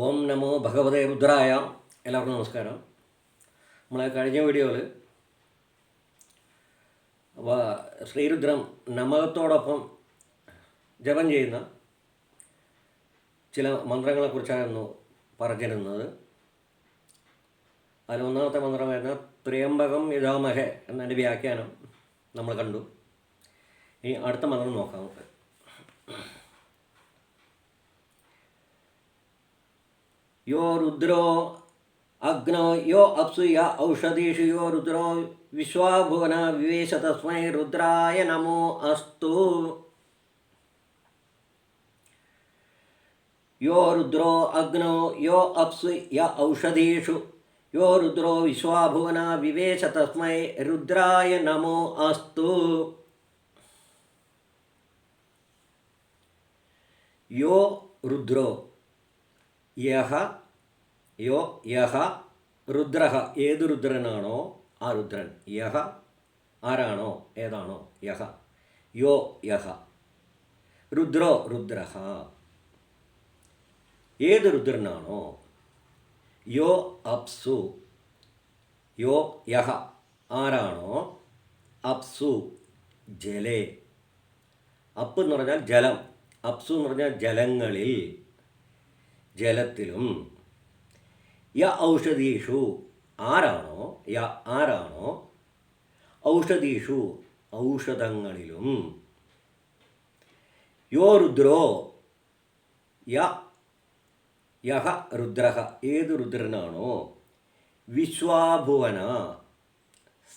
ഓം നമോ ഭഗവതേ രുദ്രായ. എല്ലാവർക്കും നമസ്കാരം. നമ്മളെ കഴിഞ്ഞ വീഡിയോയിൽ ശ്രീരുദ്രം നമകത്തോടൊപ്പം ജപം ചെയ്യുന്ന ചില മന്ത്രങ്ങളെക്കുറിച്ചായിരുന്നു പറഞ്ഞിരുന്നത്. അതിലൊന്നാമത്തെ മന്ത്രമായിരുന്ന ത്രയംബകം യജാമഹേ എന്നതിൻ്റെ വ്യാഖ്യാനം നമ്മൾ കണ്ടു. ഇനി അടുത്ത മന്ത്രം നോക്കാം നമുക്ക്. യോ രുദ്രോ അഗ്നോ യോ അപ്സു യ ഔഷധീഷു യോ രുദ്രോ വിശ്വാഭുവന വിവേശ തസ്മൈ രുദ്രായ നമോ അസ്തു. യോ രുദ്രോ അഗ്നോ യോ അപ്സു യ ഔഷധീഷു യോ രുദ്രോ വിശ്വാഭുവന വിവേശ തസ്മൈ രുദ്രായ നമോ അസ്തു. യോ രുദ്രോ യഹ യോ യഹ രുദ്രഹ ഏത് രുദ്രനാണോ ആ രുദ്രൻ. യഹ ആരാണോ ഏതാണോ യഹ. യോ യഹ രുദ്രോ രുദ്രഹ ഏത് രുദ്രനാണോ. യോ അപ്സു യോ യഹ ആരാണോ. അപ്സു ജലേ. അപ്പ് എന്ന് പറഞ്ഞാൽ ജലം. അപ്സു എന്ന് പറഞ്ഞാൽ ജലങ്ങളിൽ ജലത്തിലും. യ ഔഷധീഷു ആരാണോ യ ആരാണോ ഔഷധീഷു ഔഷധങ്ങളിലും. യോ രുദ്രോ യഹ രുദ്രഹ ഏത് രുദ്രനാണോ. വിശ്വാഭുവന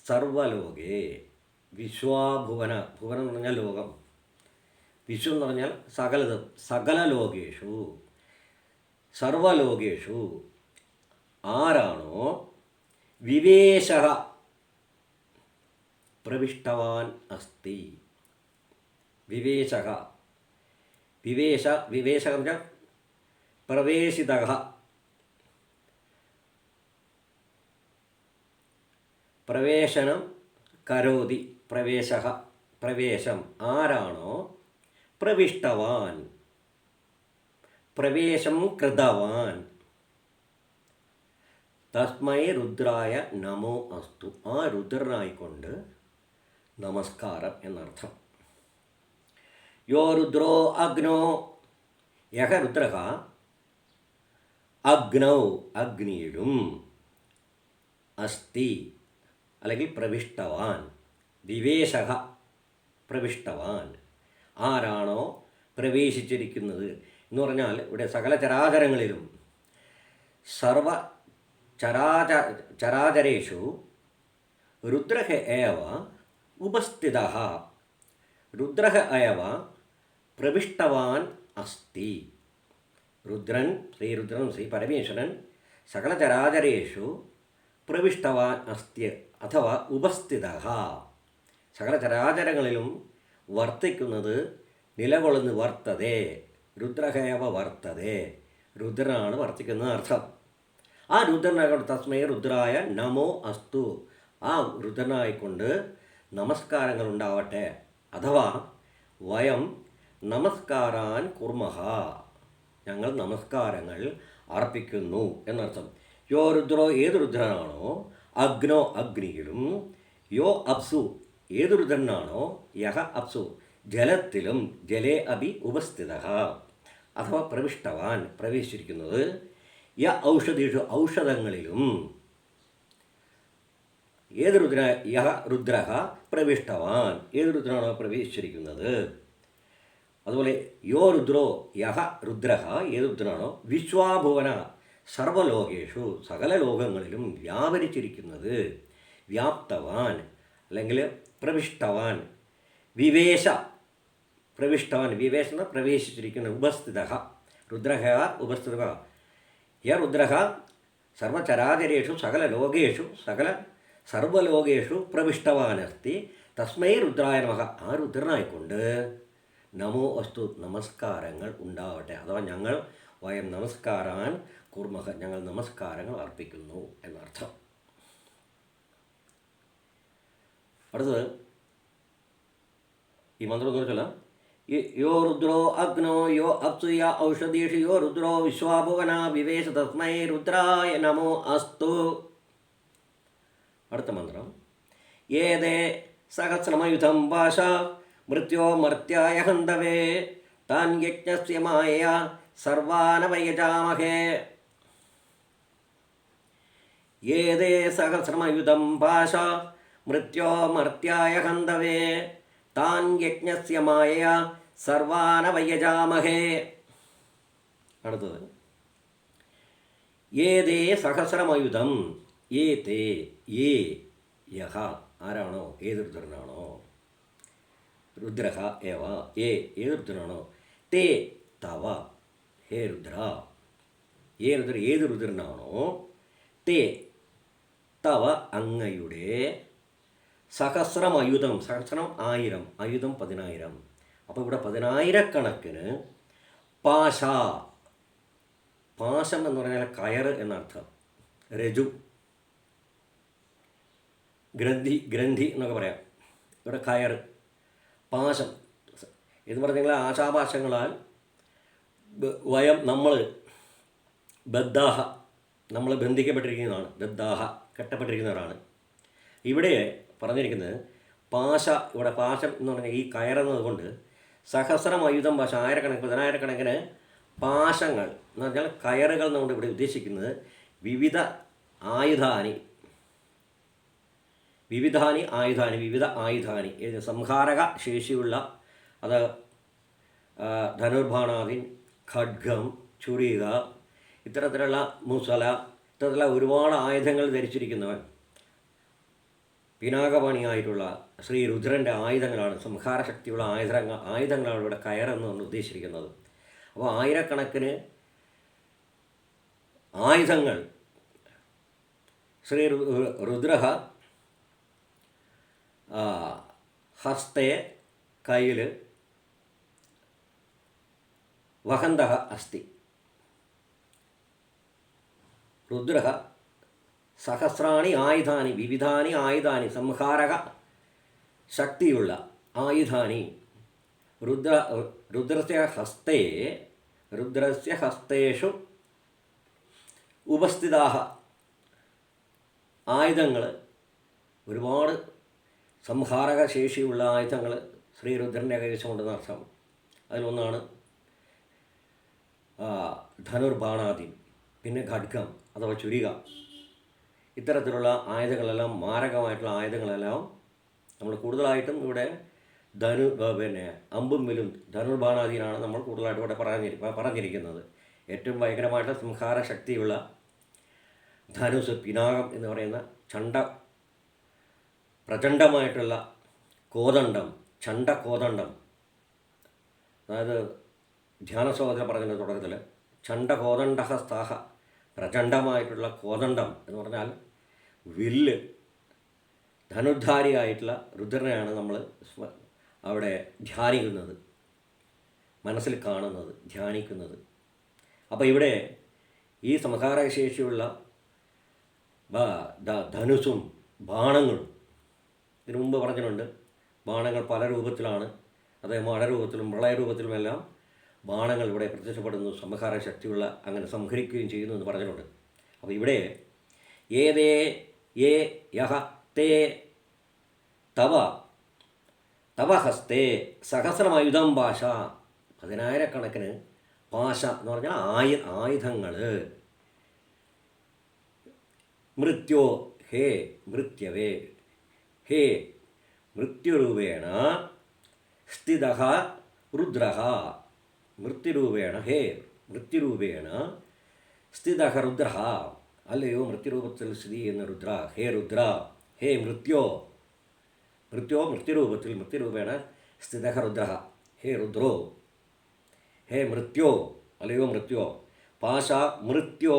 സർവലോകേ. വിശ്വാഭുവന ഭുവനം എന്ന് പറഞ്ഞാൽ ലോകം. വിശ്വം എന്ന് പറഞ്ഞാൽ സകലതും. സകല ലോകേഷു സർവലോകേഷു ആരാണോ വിവേശ പ്രവിഷ്ടവാൻ അസ്തി. വിവേശ വിവേശ എന്ന് പറഞ്ഞാൽ പ്രവേശിത. പ്രവേശനം കരോതി. പ്രവേശം ആരാണോ പ്രവിഷ്ടവാൻ പ്രവേശം കൃതവാൻ. തസ്മൈ രുദ്രായ നമോ അസ്തു ആ രുദ്രനായിക്കൊണ്ട് നമസ്കാരം എന്നർത്ഥം. യോ രുദ്രോ അഗ്നോ യഹ രുദ്രഹ അഗ്നൗ അഗ്നിയിലും അസ്തി അല്ലെങ്കിൽ പ്രവിഷ്ടവാൻ. വിവേശ പ്രവിഷ്ടവാൻ ആരാണോ പ്രവേശിച്ചിരിക്കുന്നത് എന്ന് പറഞ്ഞാൽ ഇവിടെ സകല ചരാചരങ്ങളിലും സർവ ചരാചരേഷു രുദ്രഃ ഏവ ഉപസ്ഥിതഃ. രുദ്രഃ ഏവ പ്രവിഷ്ടവാൻ അസ്തി. രുദ്രൻ ശ്രീരുദ്രൻ ശ്രീ പരമേശ്വരൻ സകല ചരാചരേഷു പ്രവിഷ്ടവാൻ അസ്തി അഥവാ ഉപസ്ഥിതഃ. സകല ചരാചരങ്ങളിലും വർത്തിക്കുന്നത് നിലകൊള്ളുന്നു. വർത്തതേ രുദ്രഹേവ വർത്തതേ രുദ്രനാണ് വർത്തിക്കുന്നത് അർത്ഥം. ആ രുദ്രനായിക്കൊണ്ട് തസ്മൈ രുദ്രായ നമോ അസ്തു ആ രുദ്രനായിക്കൊണ്ട് നമസ്കാരങ്ങൾ ഉണ്ടാവട്ടെ. അഥവാ വയം നമസ്കാരാൻ കുർമഹ ഞങ്ങൾ നമസ്കാരങ്ങൾ അർപ്പിക്കുന്നു എന്നർത്ഥം. യോ രുദ്രോ ഏത് രുദ്രനാണോ അഗ്നോ അഗ്നിയിലും. യോ അപ്സു ഏത് രുദ്രനാണോ യഹ അപ്സു ജലത്തിലും. ജലേ അഭി ഉപസ്ഥിത അഥവാ പ്രവിഷ്ടവാൻ പ്രവേശിച്ചിരിക്കുന്നത്. യ ഔഷധീഷു ഔഷധങ്ങളിലും. ഏത് രുദ്ര യഹ രുദ്രഹ പ്രവിഷ്ടവാൻ ഏത് രുദ്രനാണോ പ്രവേശിച്ചിരിക്കുന്നത്. അതുപോലെ യോ രുദ്രോ യഹ രുദ്രഹ ഏത് രുദ്രനാണോ വിശ്വാഭുവന സർവലോകേഷു സകല ലോകങ്ങളിലും വ്യാപരിച്ചിരിക്കുന്നത്. വ്യാപ്തവാൻ അല്ലെങ്കിൽ പ്രവിഷ്ടവാൻ. വിവേശ പ്രവിഷ്ടവാൻ വിവേശന പ്രവേശിച്ചിരിക്കുന്ന. ഉപസ്ഥിത രുദ്രഹ ഉപസ്ഥിത. യ രുദ്രഹ സർവചരാചരേഷു സകല ലോകേഷു സർവലോകേഷു പ്രവിഷ്ടവാനസ്തി തസ്മൈ രുദ്രായ നമഃ ആ രുദ്രനായിക്കൊണ്ട് നമോ അസ്തു നമസ്കാരങ്ങൾ ഉണ്ടാവട്ടെ. അഥവാ ഞങ്ങൾ വയം നമസ്കാരാൻ കുർമഹ ഞങ്ങൾ നമസ്കാരങ്ങൾ അർപ്പിക്കുന്നു എന്നർത്ഥം. അടുത്തത് ഈ മന്ത്രം എന്ന് വെച്ചാൽ യോ രുദ്രോ അഗ്നോ യോ അപ്സു യ ഔഷധീഷു യോ രുദ്രോ വിശ്വാഭുവന വിവേശ തസ്മൈ രുദ്രായ നമോ അസ്തു. അടുത്ത മന്ത്രം. ഏതേ സഹസ്രമയുധം ഭാഷ മൃത്യോ മർത്യായ ഹന്തവേ താൻ യജ്ഞസ്യ മായ സർവാനവയജാമഹേ. ഏതേ സഹസ്രമയുധം ഭാഷ മൃത്യോ മർത്യായ ഹന്തവേ താൻ യജ്ഞസ്യ മായ സർവാനവയജാമഹേ. അടുത്തത്. ഏതേ സഹസ്രമയുധം ഏതേ ഏ യഹ ആരാണോ ഏത് രുദ്രനാണോ രുദ്രഹ ഏവ ഏത് രുദ്രനാണോ തേ തവ ഹേ രുദ്ര ഏത് രുദ്രനാണോ തേ തവ അങ്ങയുടെ സഹസ്രമയുധം സഹസ്രം 1000 അയുധം 10000. അപ്പോൾ ഇവിടെ 10000കണക്കിന് പാശം എന്ന് പറഞ്ഞാൽ കയറ് എന്നർത്ഥം. രജു ഗ്രന്ഥി എന്നൊക്കെ പറയാം. ഇവിടെ കയറ് പാശം എന്ന് പറഞ്ഞെങ്കിൽ ആശാപാശങ്ങളാൽ നമ്മൾ ബദ്ധാഹ നമ്മൾ ബന്ധിക്കപ്പെട്ടിരിക്കുന്നതാണ്. ബദ്ധാഹ കെട്ടപ്പെട്ടിരിക്കുന്നവരാണ്. ഇവിടെ പറഞ്ഞിരിക്കുന്നത് ഇവിടെ പാശം എന്ന് പറഞ്ഞാൽ ഈ കയറുന്നത് കൊണ്ട് സഹസ്രമയുധം പാശം ആയിരക്കണക്കിന് 10000കണക്കിന് പാശങ്ങൾ എന്ന് പറഞ്ഞാൽ കയറുകൾ എന്നുകൊണ്ട് ഇവിടെ ഉദ്ദേശിക്കുന്നത് വിവിധ ആയുധാനി വിവിധ ആയുധാനി സംഹാരക ശേഷിയുള്ള അത് ധനുർബാണാദി ഖഡ്ഗം ചുരിക ഇത്തരത്തിലുള്ള മുസല ഇത്തരത്തിലുള്ള ഒരുപാട് ആയുധങ്ങൾ ധരിച്ചിരിക്കുന്നവൻ പിനാകപാണിയായിട്ടുള്ള ശ്രീ രുദ്രൻ്റെ ആയുധങ്ങളാണ്. സംഹാരശക്തിയുള്ള ആയുധങ്ങളാണ് ഇവിടെ കയറെന്ന് ഉദ്ദേശിച്ചിരിക്കുന്നത്. അപ്പോൾ ആയിരക്കണക്കിന് ആയുധങ്ങൾ ശ്രീ രുദ്രഹ ഹസ്തേ കയ്യിൽ വഹന്തഃ അസ്തി. രുദ്രഹ സഹസ്രാണി ആയുധാനി വിവിധാനി ആയുധാനി സംഹാരക ശക്തിയുള്ള ആയുധാനി രുദ്രസ്യ ഹസ്തേഷു ഉപസ്ഥിതാഹ. ആയുധങ്ങൾ ഒരുപാട് സംഹാരക ശേഷിയുള്ള ആയുധങ്ങൾ ശ്രീരുദ്രൻ്റെ കൈവശമുണ്ടെന്ന് അർത്ഥം. അതിലൊന്നാണ് ധനുർബാണാദി, പിന്നെ ഖഡ്ഗം അഥവാ ചുരിക. ഇത്തരത്തിലുള്ള ആയുധങ്ങളെല്ലാം മാരകമായിട്ടുള്ള ആയുധങ്ങളെല്ലാം നമ്മൾ കൂടുതലായിട്ടും ഇവിടെ അമ്പും വില്ലും ധനുർബാണാദിയിലാണ് നമ്മൾ കൂടുതലായിട്ട് ഇവിടെ പറഞ്ഞിരിക്കുന്നത്. ഏറ്റവും ഭയങ്കരമായിട്ട് സംഹാര ശക്തിയുള്ള ധനുസ് പിനാകം എന്ന് പറയുന്ന പ്രചണ്ഡമായിട്ടുള്ള കോദണ്ഡം ചണ്ഡകോദണ്ഡം. അതായത് ധ്യാനശ്ലോകത്തിൽ പറഞ്ഞതിൻ്റെ തുടക്കത്തിൽ ചണ്ഡകോദണ്ഡഹസ്താഹ പ്രചണ്ഡമായിട്ടുള്ള കോദണ്ഡം എന്ന് പറഞ്ഞാൽ വില്ല് ധനുർധാരിയായിട്ടുള്ള രുദ്രനെയാണ് നമ്മൾ അവിടെ ധ്യാനിക്കുന്നത്, മനസ്സിൽ കാണുന്നത്, ധ്യാനിക്കുന്നത്. അപ്പോൾ ഇവിടെ ഈ സംഹാരശേഷിയുള്ള ധനുസും ബാണങ്ങളും ഇതിനു മുമ്പ് പറഞ്ഞിട്ടുണ്ട്. ബാണങ്ങൾ പല രൂപത്തിലാണ്, അതായത് മഴരൂപത്തിലും പ്രളയരൂപത്തിലുമെല്ലാം ബാണങ്ങൾ ഇവിടെ പ്രത്യക്ഷപ്പെടുന്നു, സംഹാര ശക്തിയുള്ള അങ്ങനെ സംഹരിക്കുകയും ചെയ്യുന്നു എന്ന് പറഞ്ഞിട്ടുണ്ട്. അപ്പോൾ ഇവിടെ ഏതേ യേ യഹ തേ തവ ഹസ്തേ സഹസ്രമയുധം പാശ. 10000കണക്കിന് പാശ എന്ന് പറഞ്ഞാൽ ആയുധങ്ങൾ. മൃത്യോ ഹേ മൃത്യവേ ഹേ മൃത്യുരൂപേണ സ്ഥിതഃ രുദ്രഃ. മൃത്യുരൂപേണ ഹേ മൃത്യുരൂപേണ സ്ഥിതഃ രുദ്രഃ. അല്ലയോ മൃത്യുരൂപത്തിൽ സ്ഥിതി ചെയ്യുന്ന രുദ്ര, ഹേ രുദ്ര, ഹേ മൃത്യുരൂപത്തിൽ മൃത്യുരൂപേണ സ്ഥിതഃ രുദ്രഃ. ഹേ രുദ്രോ, ഹേ മൃത്യോ, അല്ലയോ മൃത്യോ. പാശ മൃത്യോ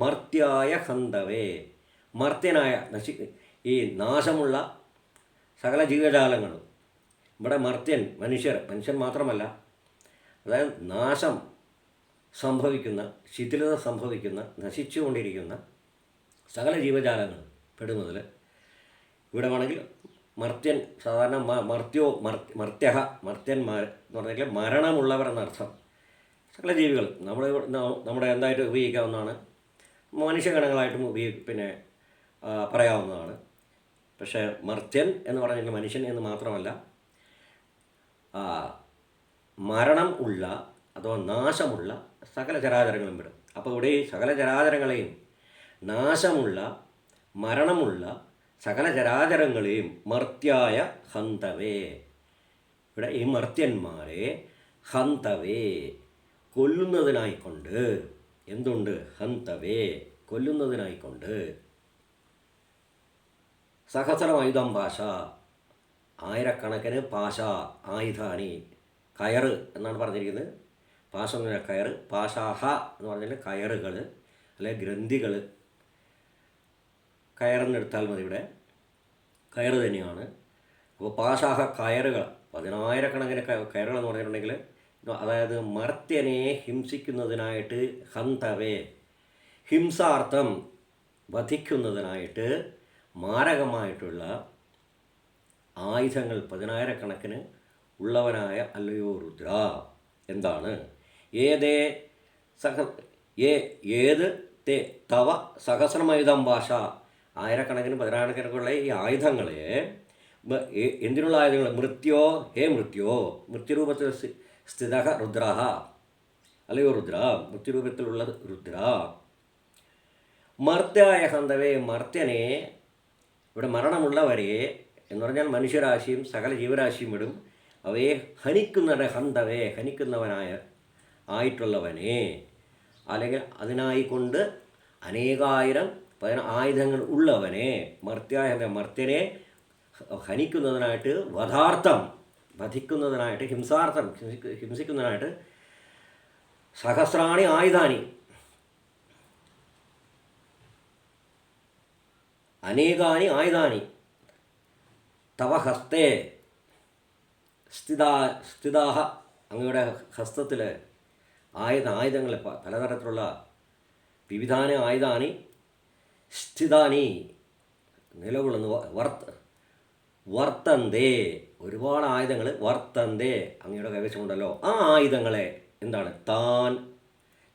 മർത്യായ ഹന്തവേ. മർത്യനായ ഈ നാശമുള്ള സകല ജീവജാലങ്ങളും. ഇവിടെ മനുഷ്യൻ മാത്രമല്ല, അതായത് നാശം സംഭവിക്കുന്ന, ശിഥിലത സംഭവിക്കുന്ന, നശിച്ചുകൊണ്ടിരിക്കുന്ന സകല ജീവജാലങ്ങൾ പെടുന്നതിൽ ഇവിടെ വേണമെങ്കിൽ മർത്യൻ സാധാരണ മർത്യ മർത്യന്മാർ എന്ന് പറഞ്ഞാൽ മരണമുള്ളവർ എന്നർത്ഥം. സകല ജീവികൾ നമ്മുടെ എന്തായിട്ട് ഉപയോഗിക്കാവുന്നതാണ്, മനുഷ്യഗണങ്ങളായിട്ടും പറയാവുന്നതാണ്. പക്ഷേ മർത്യൻ എന്ന് പറഞ്ഞാൽ മനുഷ്യൻ എന്ന് മാത്രമല്ല, മരണം ഉള്ള അഥവാ നാശമുള്ള സകല ചരാചരങ്ങളും വിടും. അപ്പോൾ ഇവിടെ ഈ സകല ചരാചരങ്ങളെയും, നാശമുള്ള മരണമുള്ള സകല ചരാചരങ്ങളെയും മർത്യായ ഹന്തവേ, ഇവിടെ ഈ മർത്യന്മാരെ ഹന്തവേ കൊല്ലുന്നതിനായിക്കൊണ്ട്, എന്തുണ്ട് ഹന്തവേ കൊല്ലുന്നതിനായിക്കൊണ്ട്, സഹസ്രമായുധം പാശ ആയിരക്കണക്കിന് പാശ ആയുധാനി കയറ് എന്നാണ് പറഞ്ഞിരിക്കുന്നത്. പാശം എന്ന് പറഞ്ഞാൽ കയറ്, പാശാഹ എന്ന് പറഞ്ഞാൽ കയറുകൾ അല്ലെങ്കിൽ ഗ്രന്ഥികൾ, കയറെന്നെടുത്താൽ മതി, ഇവിടെ കയറ് തന്നെയാണ്. അപ്പോൾ പാശാഹ കയറുകൾ, 10,000കണക്കിന് കയറുകൾ എന്ന് പറഞ്ഞിട്ടുണ്ടെങ്കിൽ, അതായത് മർത്യനെ ഹിംസിക്കുന്നതിനായിട്ട് ഹന്തവേ, ഹിംസാർത്ഥം വധിക്കുന്നതിനായിട്ട് മാരകമായിട്ടുള്ള ആയുധങ്ങൾ 10,000കണക്കിന് ഉള്ളവനായ അല്ലയോ രുദ്ര, എന്താണ് ഏത് തേ തവ സഹസ്രമായുധം ഭാഷ, ആയിരക്കണക്കിന് 10,000കണക്കുള്ള ഈ ആയുധങ്ങളെ, എന്തിനുള്ള ആയുധങ്ങൾ, ഹേ മൃത്യുരൂപത്തിൽ സ്ഥിത രുദ്ര, അല്ലയോ രുദ്ര മൃത്യുരൂപത്തിലുള്ള രുദ്ര, മർത്യായ ഹന്തവേ മർത്യനെ, ഇവിടെ മരണമുള്ളവരെ എന്ന് പറഞ്ഞാൽ മനുഷ്യരാശിയും സകല ജീവരാശിയും വിടും, അവയെ ഹനിക്കുന്നവനെ ഹനിക്കുന്നവനായ ആയിട്ടുള്ളവനെ, അല്ലെങ്കിൽ അതിനായിക്കൊണ്ട് അനേകായിരം ആയുധങ്ങൾ ഉള്ളവനെ, മർത്യനെ ഹനിക്കുന്നതിനായിട്ട്, വധിക്കുന്നതിനായിട്ട്, ഹിംസിക്കുന്നതിനായിട്ട് സഹസ്രാണി ആയുധാനി, അനേകാനി ആയുധാനി തവ ഹസ്തേ സ്ഥിതാഹ, അങ്ങയുടെ ഹസ്തത്തിൽ ആയുധങ്ങൾ പലതരത്തിലുള്ള വിവിധാന ആയുധാനി സ്ഥിതാനി നിലകൊള്ളുന്നു, വർത്തന്തേ ഒരുപാട് ആയുധങ്ങൾ, വർത്തന്തേ അങ്ങയുടെ കൈവശമുണ്ടല്ലോ. ആ ആയുധങ്ങളെ എന്താണ്,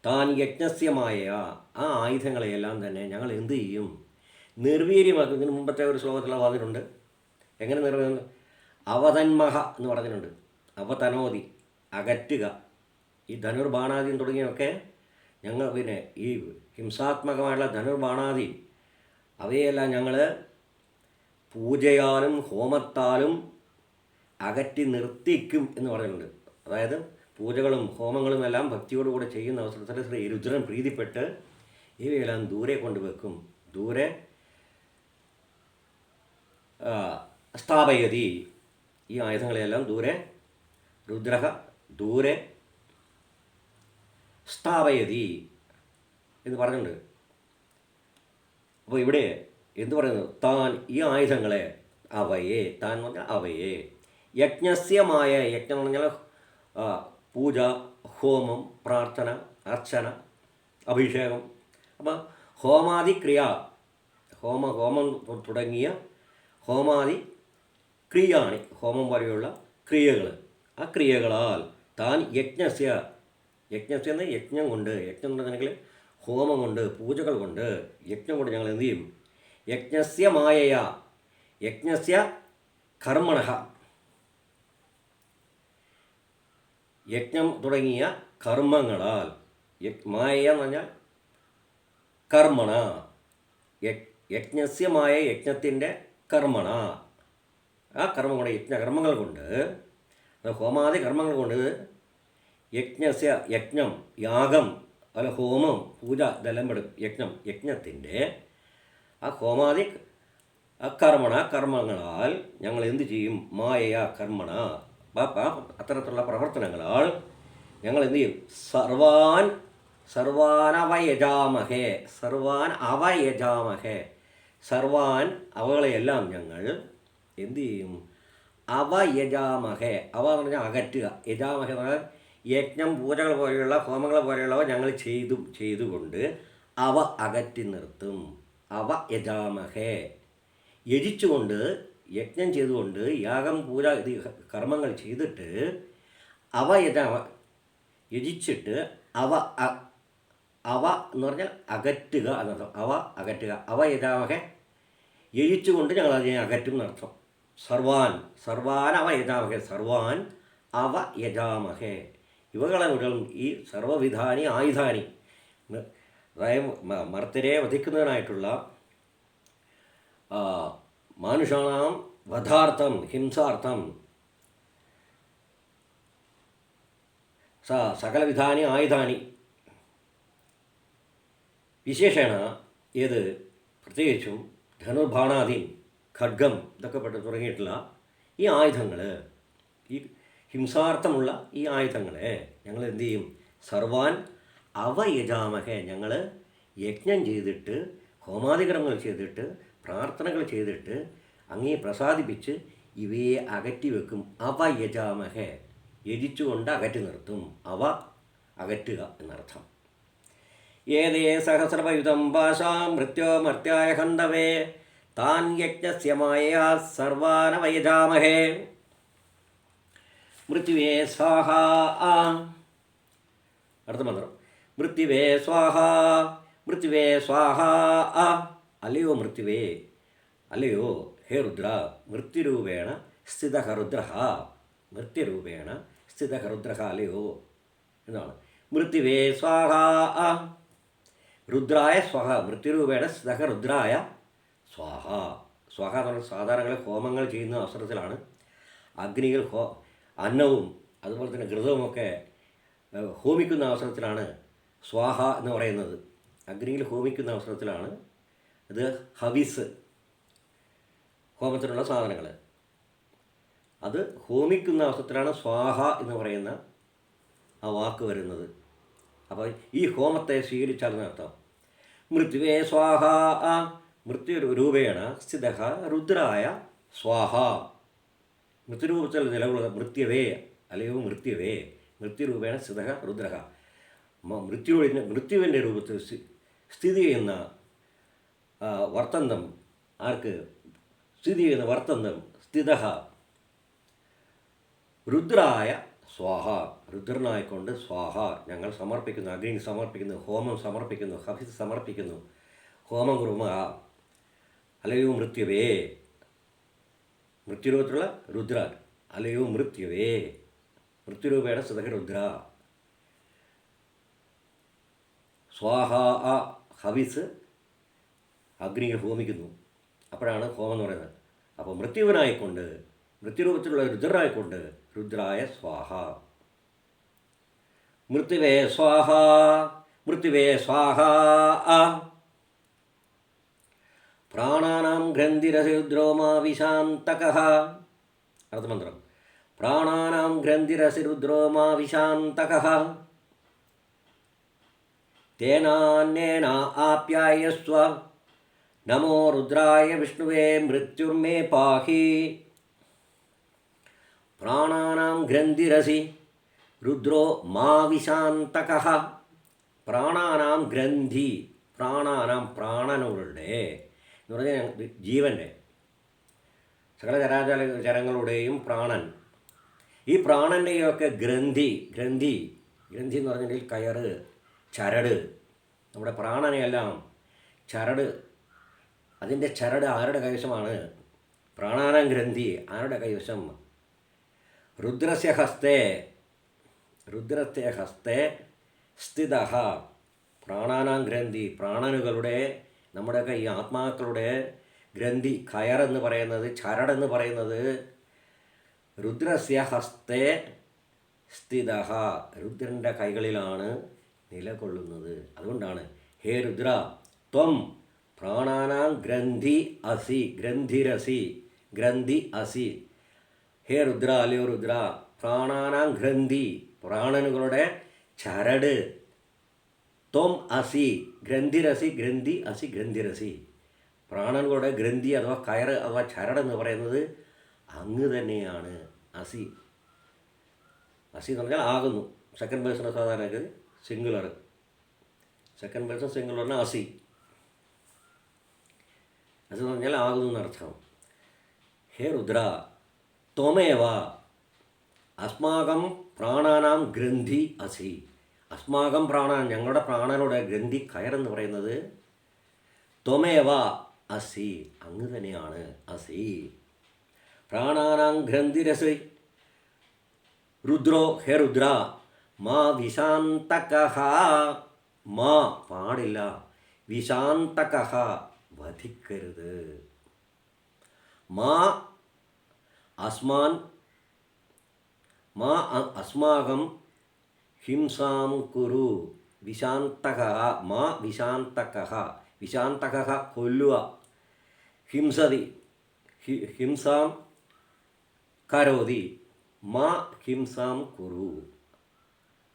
താൻ യജ്ഞസ്യമായ ആ ആയുധങ്ങളെയെല്ലാം തന്നെ ഞങ്ങൾ എന്തു ചെയ്യും, നിർവീര്യമാക്കും. ഇതിന് മുമ്പത്തെ ഒരു ശ്ലോകത്തിൽ പറഞ്ഞിട്ടുണ്ട്. എങ്ങനെ നിർവീര്യം, അവതന്മഹ എന്ന് പറഞ്ഞിട്ടുണ്ട്. അവതനോതി അകറ്റുക. ഈ ധനുർബാണാദി തുടങ്ങിയൊക്കെ ഞങ്ങൾ ഈ ഹിംസാത്മകമായുള്ള ധനുർബാണാദി അവയെല്ലാം ഞങ്ങൾ പൂജയാലും ഹോമത്താലും അകറ്റി നിർത്തിക്കും എന്ന് പറയുന്നുണ്ട്. അതായത് പൂജകളും ഹോമങ്ങളും എല്ലാം ഭക്തിയോടുകൂടെ ചെയ്യുന്ന അവസരത്തിൽ ശ്രീ രുദ്രൻ പ്രീതിപ്പെട്ട് ഇവയെല്ലാം ദൂരെ കൊണ്ടുവെക്കും. ദൂരെ സ്ഥാപയതി, ഈ ആയുധങ്ങളെല്ലാം രുദ്രഹ ദൂരെ സ്ഥാപയതി എന്ന് പറഞ്ഞിട്ടുണ്ട്. അപ്പോൾ ഇവിടെ എന്തു പറയുന്നത്, താൻ ഈ ആയുധങ്ങളെ, താൻ എന്ന് പറഞ്ഞാൽ അവയെ, യജ്ഞസ്യമായ, യജ്ഞം എന്ന് പറഞ്ഞാൽ പൂജ, ഹോമം, പ്രാർത്ഥന, അർച്ചന, അഭിഷേകം. അപ്പം ഹോമാദി ക്രിയ, ഹോമം തുടങ്ങിയ ഹോമാദി ക്രിയാണി, ഹോമം പോലെയുള്ള ക്രിയകൾ, ആ ക്രിയകളാൽ താൻ യജ്ഞം കൊണ്ട്, യജ്ഞം എന്ന് പറഞ്ഞെങ്കിൽ ഹോമം കൊണ്ട്, പൂജകൾ കൊണ്ട്, യജ്ഞം കൊണ്ട് ഞങ്ങൾ എന്തു ചെയ്യും, യജ്ഞസ്യ കർമ്മണഃ, യജ്ഞം തുടങ്ങിയ കർമ്മങ്ങളാൽ, മായ എന്ന് പറഞ്ഞാൽ കർമ്മണ, യജ്ഞസ്യമായ യജ്ഞത്തിൻ്റെ കർമ്മണ, ആ കർമ്മം കൊണ്ട്, യജ്ഞകർമ്മങ്ങൾ കൊണ്ട്, ഹോമാദി കർമ്മങ്ങൾ കൊണ്ട്, യജ്ഞം, യാഗം, അല്ല ഹോമം, പൂജ ഇതെല്ലാം പെടും. യജ്ഞത്തിൻ്റെ ആ ഹോമാദി കർമ്മങ്ങളാൽ ഞങ്ങൾ എന്തു ചെയ്യും, മായ കർമ്മണ, അത്തരത്തിലുള്ള പ്രവർത്തനങ്ങളാൽ ഞങ്ങൾ എന്തു ചെയ്യും, സർവാൻ അവകളെയെല്ലാം ഞങ്ങൾ എന്തു ചെയ്യും, അവയജാമഹേ, അവ എന്ന് പറഞ്ഞാൽ അകറ്റുക, യജാമഹേ എന്ന് പറഞ്ഞാൽ യജ്ഞം, പൂജകൾ പോലെയുള്ള ഹോമങ്ങൾ പോലെയുള്ളവ ഞങ്ങൾ ചെയ്തുകൊണ്ട് അവ അകറ്റി നിർത്തും. അവ യജാമഹേ യജിച്ചുകൊണ്ട് യജ്ഞം ചെയ്തുകൊണ്ട് യാഗം പൂജ ഇത് കർമ്മങ്ങൾ ചെയ്തിട്ട് അവ യജിച്ചിട്ട് അവ എന്ന് പറഞ്ഞാൽ അകറ്റുക എന്നർത്ഥം. അവ അകറ്റുക. അവ യജാമഹെ യജിച്ചുകൊണ്ട് ഞങ്ങൾ അതിനെ അകറ്റും എന്നർത്ഥം. സർവാൻ അവ യജാമഹെ. സർവാൻ അവ യജാമഹെ. ഇവകളെ മുഴുവൻ ഈ സർവവിധാനി ആയുധാനി, അതായത് മർത്യരെ വധിക്കുന്നതിനായിട്ടുള്ള മാനുഷാണാം വധാർത്ഥം ഹിംസാർത്ഥം സകലവിധാനി ആയുധാനി വിശേഷേണ ഏത് പ്രത്യേകിച്ചും ധനുർബാണാദീൻ ഖഡ്ഗം ഇതൊക്കെ തുടങ്ങിയിട്ടുള്ള ഈ ആയുധങ്ങൾ, ഈ ഹിംസാർത്ഥമുള്ള ഈ ആയുധങ്ങളെ ഞങ്ങൾ എന്തു ചെയ്യും? സർവാൻ അവ യജാമഹെ. ഞങ്ങൾ യജ്ഞം ചെയ്തിട്ട് ഹോമാദികർമ്മങ്ങൾ ചെയ്തിട്ട് പ്രാർത്ഥനകൾ ചെയ്തിട്ട് അങ്ങേ പ്രസാദിപ്പിച്ച് ഇവയെ അകറ്റി വെക്കും. അവ യജാമഹെ. യജിച്ചുകൊണ്ട് അകറ്റി നിർത്തും. അവ അകറ്റുക എന്നർത്ഥം. ഏതേ സഹസ്രപയുധം ഭാഷാം മൃത്യോ മർത്യായ ഹന്തവേ താൻ യജ്ഞസ്യ മായയാ സർവാനവയജാമഹേ. മൃത്യുവേ സ്വാഹ. അടുത്ത മന്ത്രം. മൃത്യുവേ സ്വാഹ. മൃത്യുവേ സ്വാഹ. അല്ലയോ മൃത്യുവേ, അല്ലയോ ഹേ രുദ്ര. മൃത്യുരൂപേണ സ്ഥിതഃ രുദ്രഃ. മൃത്യുരൂപേണ സ്ഥിതഃ രുദ്രഃ അല്ലയോ എന്നാണ്. മൃത്യുവേ സ്വാഹ. രുദ്രായ സ്വഹ. മൃത്യുരൂപേണ സ്ഥിതഃ രുദ്രായ സ്വാഹ. സ്വാഹ എന്ന് പറഞ്ഞാൽ സാധാരണ ഹോമങ്ങൾ ചെയ്യുന്ന അവസരത്തിലാണ് അഗ്നികൾ അന്നവും അതുപോലെ തന്നെ ഘൃതവുമൊക്കെ ഹോമിക്കുന്ന അവസരത്തിലാണ് സ്വാഹ എന്ന് പറയുന്നത്. അഗ്നിയിൽ ഹോമിക്കുന്ന അവസരത്തിലാണ് ഇത് ഹവിസ്, ഹോമത്തിനുള്ള സാധനങ്ങൾ. അത് ഹോമിക്കുന്ന അവസരത്തിലാണ് സ്വാഹ എന്ന് പറയുന്ന ആ വാക്ക് വരുന്നത്. അപ്പോൾ ഈ ഹോമത്തെ സ്വീകരിച്ചാലെന്നർത്ഥം. മൃത്യുവേ സ്വാഹ. മൃത്യുരൂപേണ സ്ഥിതഃ രുദ്രായ സ്വാഹ. മൃത്യുരൂപത്തിൽ നിലകൊള്ളുക മൃത്യുവേ, അല്ലയോ മൃത്യുവേ. മൃത്യുരൂപേണ സ്ഥിതഃ രുദ്രഃ. മൃത്യുവിൻ്റെ രൂപത്തിൽ സ്ഥിതി ചെയ്യുന്ന വർത്തന്തം. ആർക്ക് സ്ഥിതി ചെയ്യുന്ന വർത്തന്തം? സ്ഥിതഃ രുദ്രായ സ്വാഹ. രുദ്രനായിക്കൊണ്ട് സ്വാഹ ഞങ്ങൾ സമർപ്പിക്കുന്നു, അഗ്നി സമർപ്പിക്കുന്നു, ഹോമം സമർപ്പിക്കുന്നു, ഹവിസ് സമർപ്പിക്കുന്നു. ഹോമം കുറുമ. അല്ലയോ മൃത്യുവേ. മൃത്യുരൂപത്തിലുള്ള രുദ്ര. അല്ലയോ മൃത്യുവേ. മൃത്യുരൂപേണ സ്ഥിതഃ രുദ്ര. സ്വാഹ. ഹവിസ് അഗ്നിയിൽ ഹോമിക്കുന്നു. അപ്പോഴാണ് ഹോമം എന്ന് പറയുന്നത്. അപ്പോൾ മൃത്യുവിനായിക്കൊണ്ട്, മൃത്യുരൂപത്തിലുള്ള രുദ്രനായിക്കൊണ്ട് രുദ്രായ സ്വാഹ. മൃത്യുവേ സ്വാഹ. മൃത്യുവേ സ്വാഹ. പ്രാണാനാം ഗ്രന്ഥിരസിരുദ്രോമാ വിശാന്തകഃ. അടുത്ത മന്ത്രം. പ്രാണാനാം ഗ്രന്ഥിരസിരുദ്രോമാ വിശാന്തകഃ തേനാന്യേന ആപ്യായസ്വ. നമോ രുദ്രായ വിഷ്ണുവേ മൃത്യുർമേ പാഹി. പ്രാണാനാം ഗ്രന്ഥിരസി രുദ്രോ മാ വിശാന്തകഃ. പ്രാണാനാം ഗ്രന്ഥി. പ്രാണാനാം പ്രാണനുകളുടെ എന്ന് പറഞ്ഞാൽ ജീവൻ്റെ സകല ചരാചരങ്ങളുടെയും പ്രാണൻ. ഈ പ്രാണൻ്റെയൊക്കെ ഗ്രന്ഥി എന്ന് പറഞ്ഞിട്ടുണ്ടെങ്കിൽ കയറ്, ചരട്. നമ്മുടെ പ്രാണനെയെല്ലാം ചരട്, അതിൻ്റെ ചരട് ആരുടെ കൈവശമാണ്? പ്രാണാനാം ഗ്രന്ഥി ആരുടെ കൈവശം? രുദ്രസ്യ ഹസ്തേ സ്ഥിതഃ. പ്രാണാനാം ഗ്രന്ഥി. പ്രാണനുകളുടെ, നമ്മുടെയൊക്കെ ഈ ആത്മാക്കളുടെ ഗ്രന്ഥി, കയറെന്ന് പറയുന്നത്, ചരടെന്ന് പറയുന്നത് രുദ്രസ്യ ഹസ്തേ സ്ഥിതഃ. രുദ്രൻ്റെ കൈകളിലാണ് നിലകൊള്ളുന്നത്. അതുകൊണ്ടാണ് ഹേ രുദ്ര ത്വം പ്രാണാനാം ഗ്രന്ഥി അസി. ഹേ രുദ്ര, അല്ലയോ രുദ്ര. പ്രാണാനാം ഗ്രന്ഥി. പ്രാണനുകളുടെ ചരട്. ത്വം അസി ഗ്രന്ഥിരസി. പ്രാണനുകളുടെ ഗ്രന്ഥി അഥവാ കയറ് അഥവാ ചരടെന്ന് പറയുന്നത് അങ്ങ് തന്നെയാണ്. അസി എന്ന് പറഞ്ഞാൽ ആകുന്നു. സെക്കൻഡ് പേഴ്സൺ സാധാരണ സിംഗുലർ. സെക്കൻഡ് പേഴ്സൺ സിംഗുലറിന് അസി. അസി എന്ന് പറഞ്ഞാൽ ആകുന്നു എന്നർത്ഥം. ഹേ രുദ്ര ത്വമേവ അസ്മാകം പ്രാണാനാം ഗ്രന്ഥി അസി. അസ്മാകം പ്രാണാൻ, ഞങ്ങളുടെ പ്രാണനുടെ ഗ്രന്ഥി കയറെന്ന് പറയുന്നത് ത്വമേവ അസി, അങ്ങ് തന്നെയാണ്. അസി പ്രാണാനാം ഗ്രന്ഥിരസി രുദ്രോ ഹേ രുദ്ര മാ വിശാന്തകഃ, മാ പാടില്ല, വിശാന്തകഃ വധിക്കരുത്, മാ അസ്മാൻ മാ അസ്മാകം ഹിംസാം കുരു, വിശാന്തകഃ മാ വിശാന്തകഃ, വിശാന്തകഃ കൊല്ലുക, ഹിംസതി ഹിംസാം കരോതി, മാ ഹിംസാം കുരു,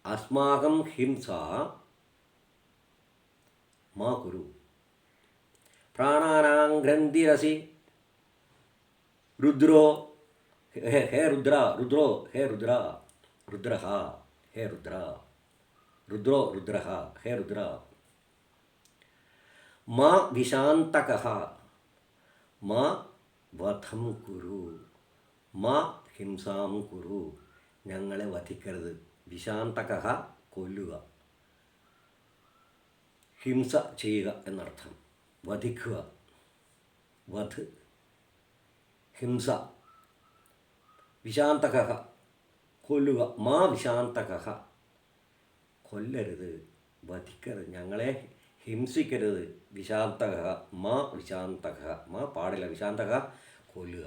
അസ്മാകം ഹിംസ മാ കുരു. പ്രാണാനാം ഗ്രന്ഥിരസി രുദ്രോ ഹേ രുദ്ര, രുദ്രോ ഹേ രുദ്ര, രുദ്രഃ ഹേ രുദ്ര, രുദ്രോ രുദ്രഃ ഹേ രുദ്ര, മാ വിശാന്തകഃ മാ വധം കുരു, മാ ഹിംസാം കുരു, ഞങ്ങളെ വധിക്കരുത്. വിശാന്തകഃ കൊല്ലുക, ഹിംസ ചെയ്യുക എന്നർത്ഥം. വധിക്കുക, വധ് ഹിംസ, വിശാന്തകഃ കൊല്ലുക, മാ വിശാന്തകഃ കൊല്ലരുത്, വധിക്കരുത്, ഞങ്ങളെ ഹിംസിക്കരുത്. വിശാന്തകഃ മാ വിശാന്തകഃ, മാ പാടില്ല, വിശാന്തകഃ കൊല്ലുക.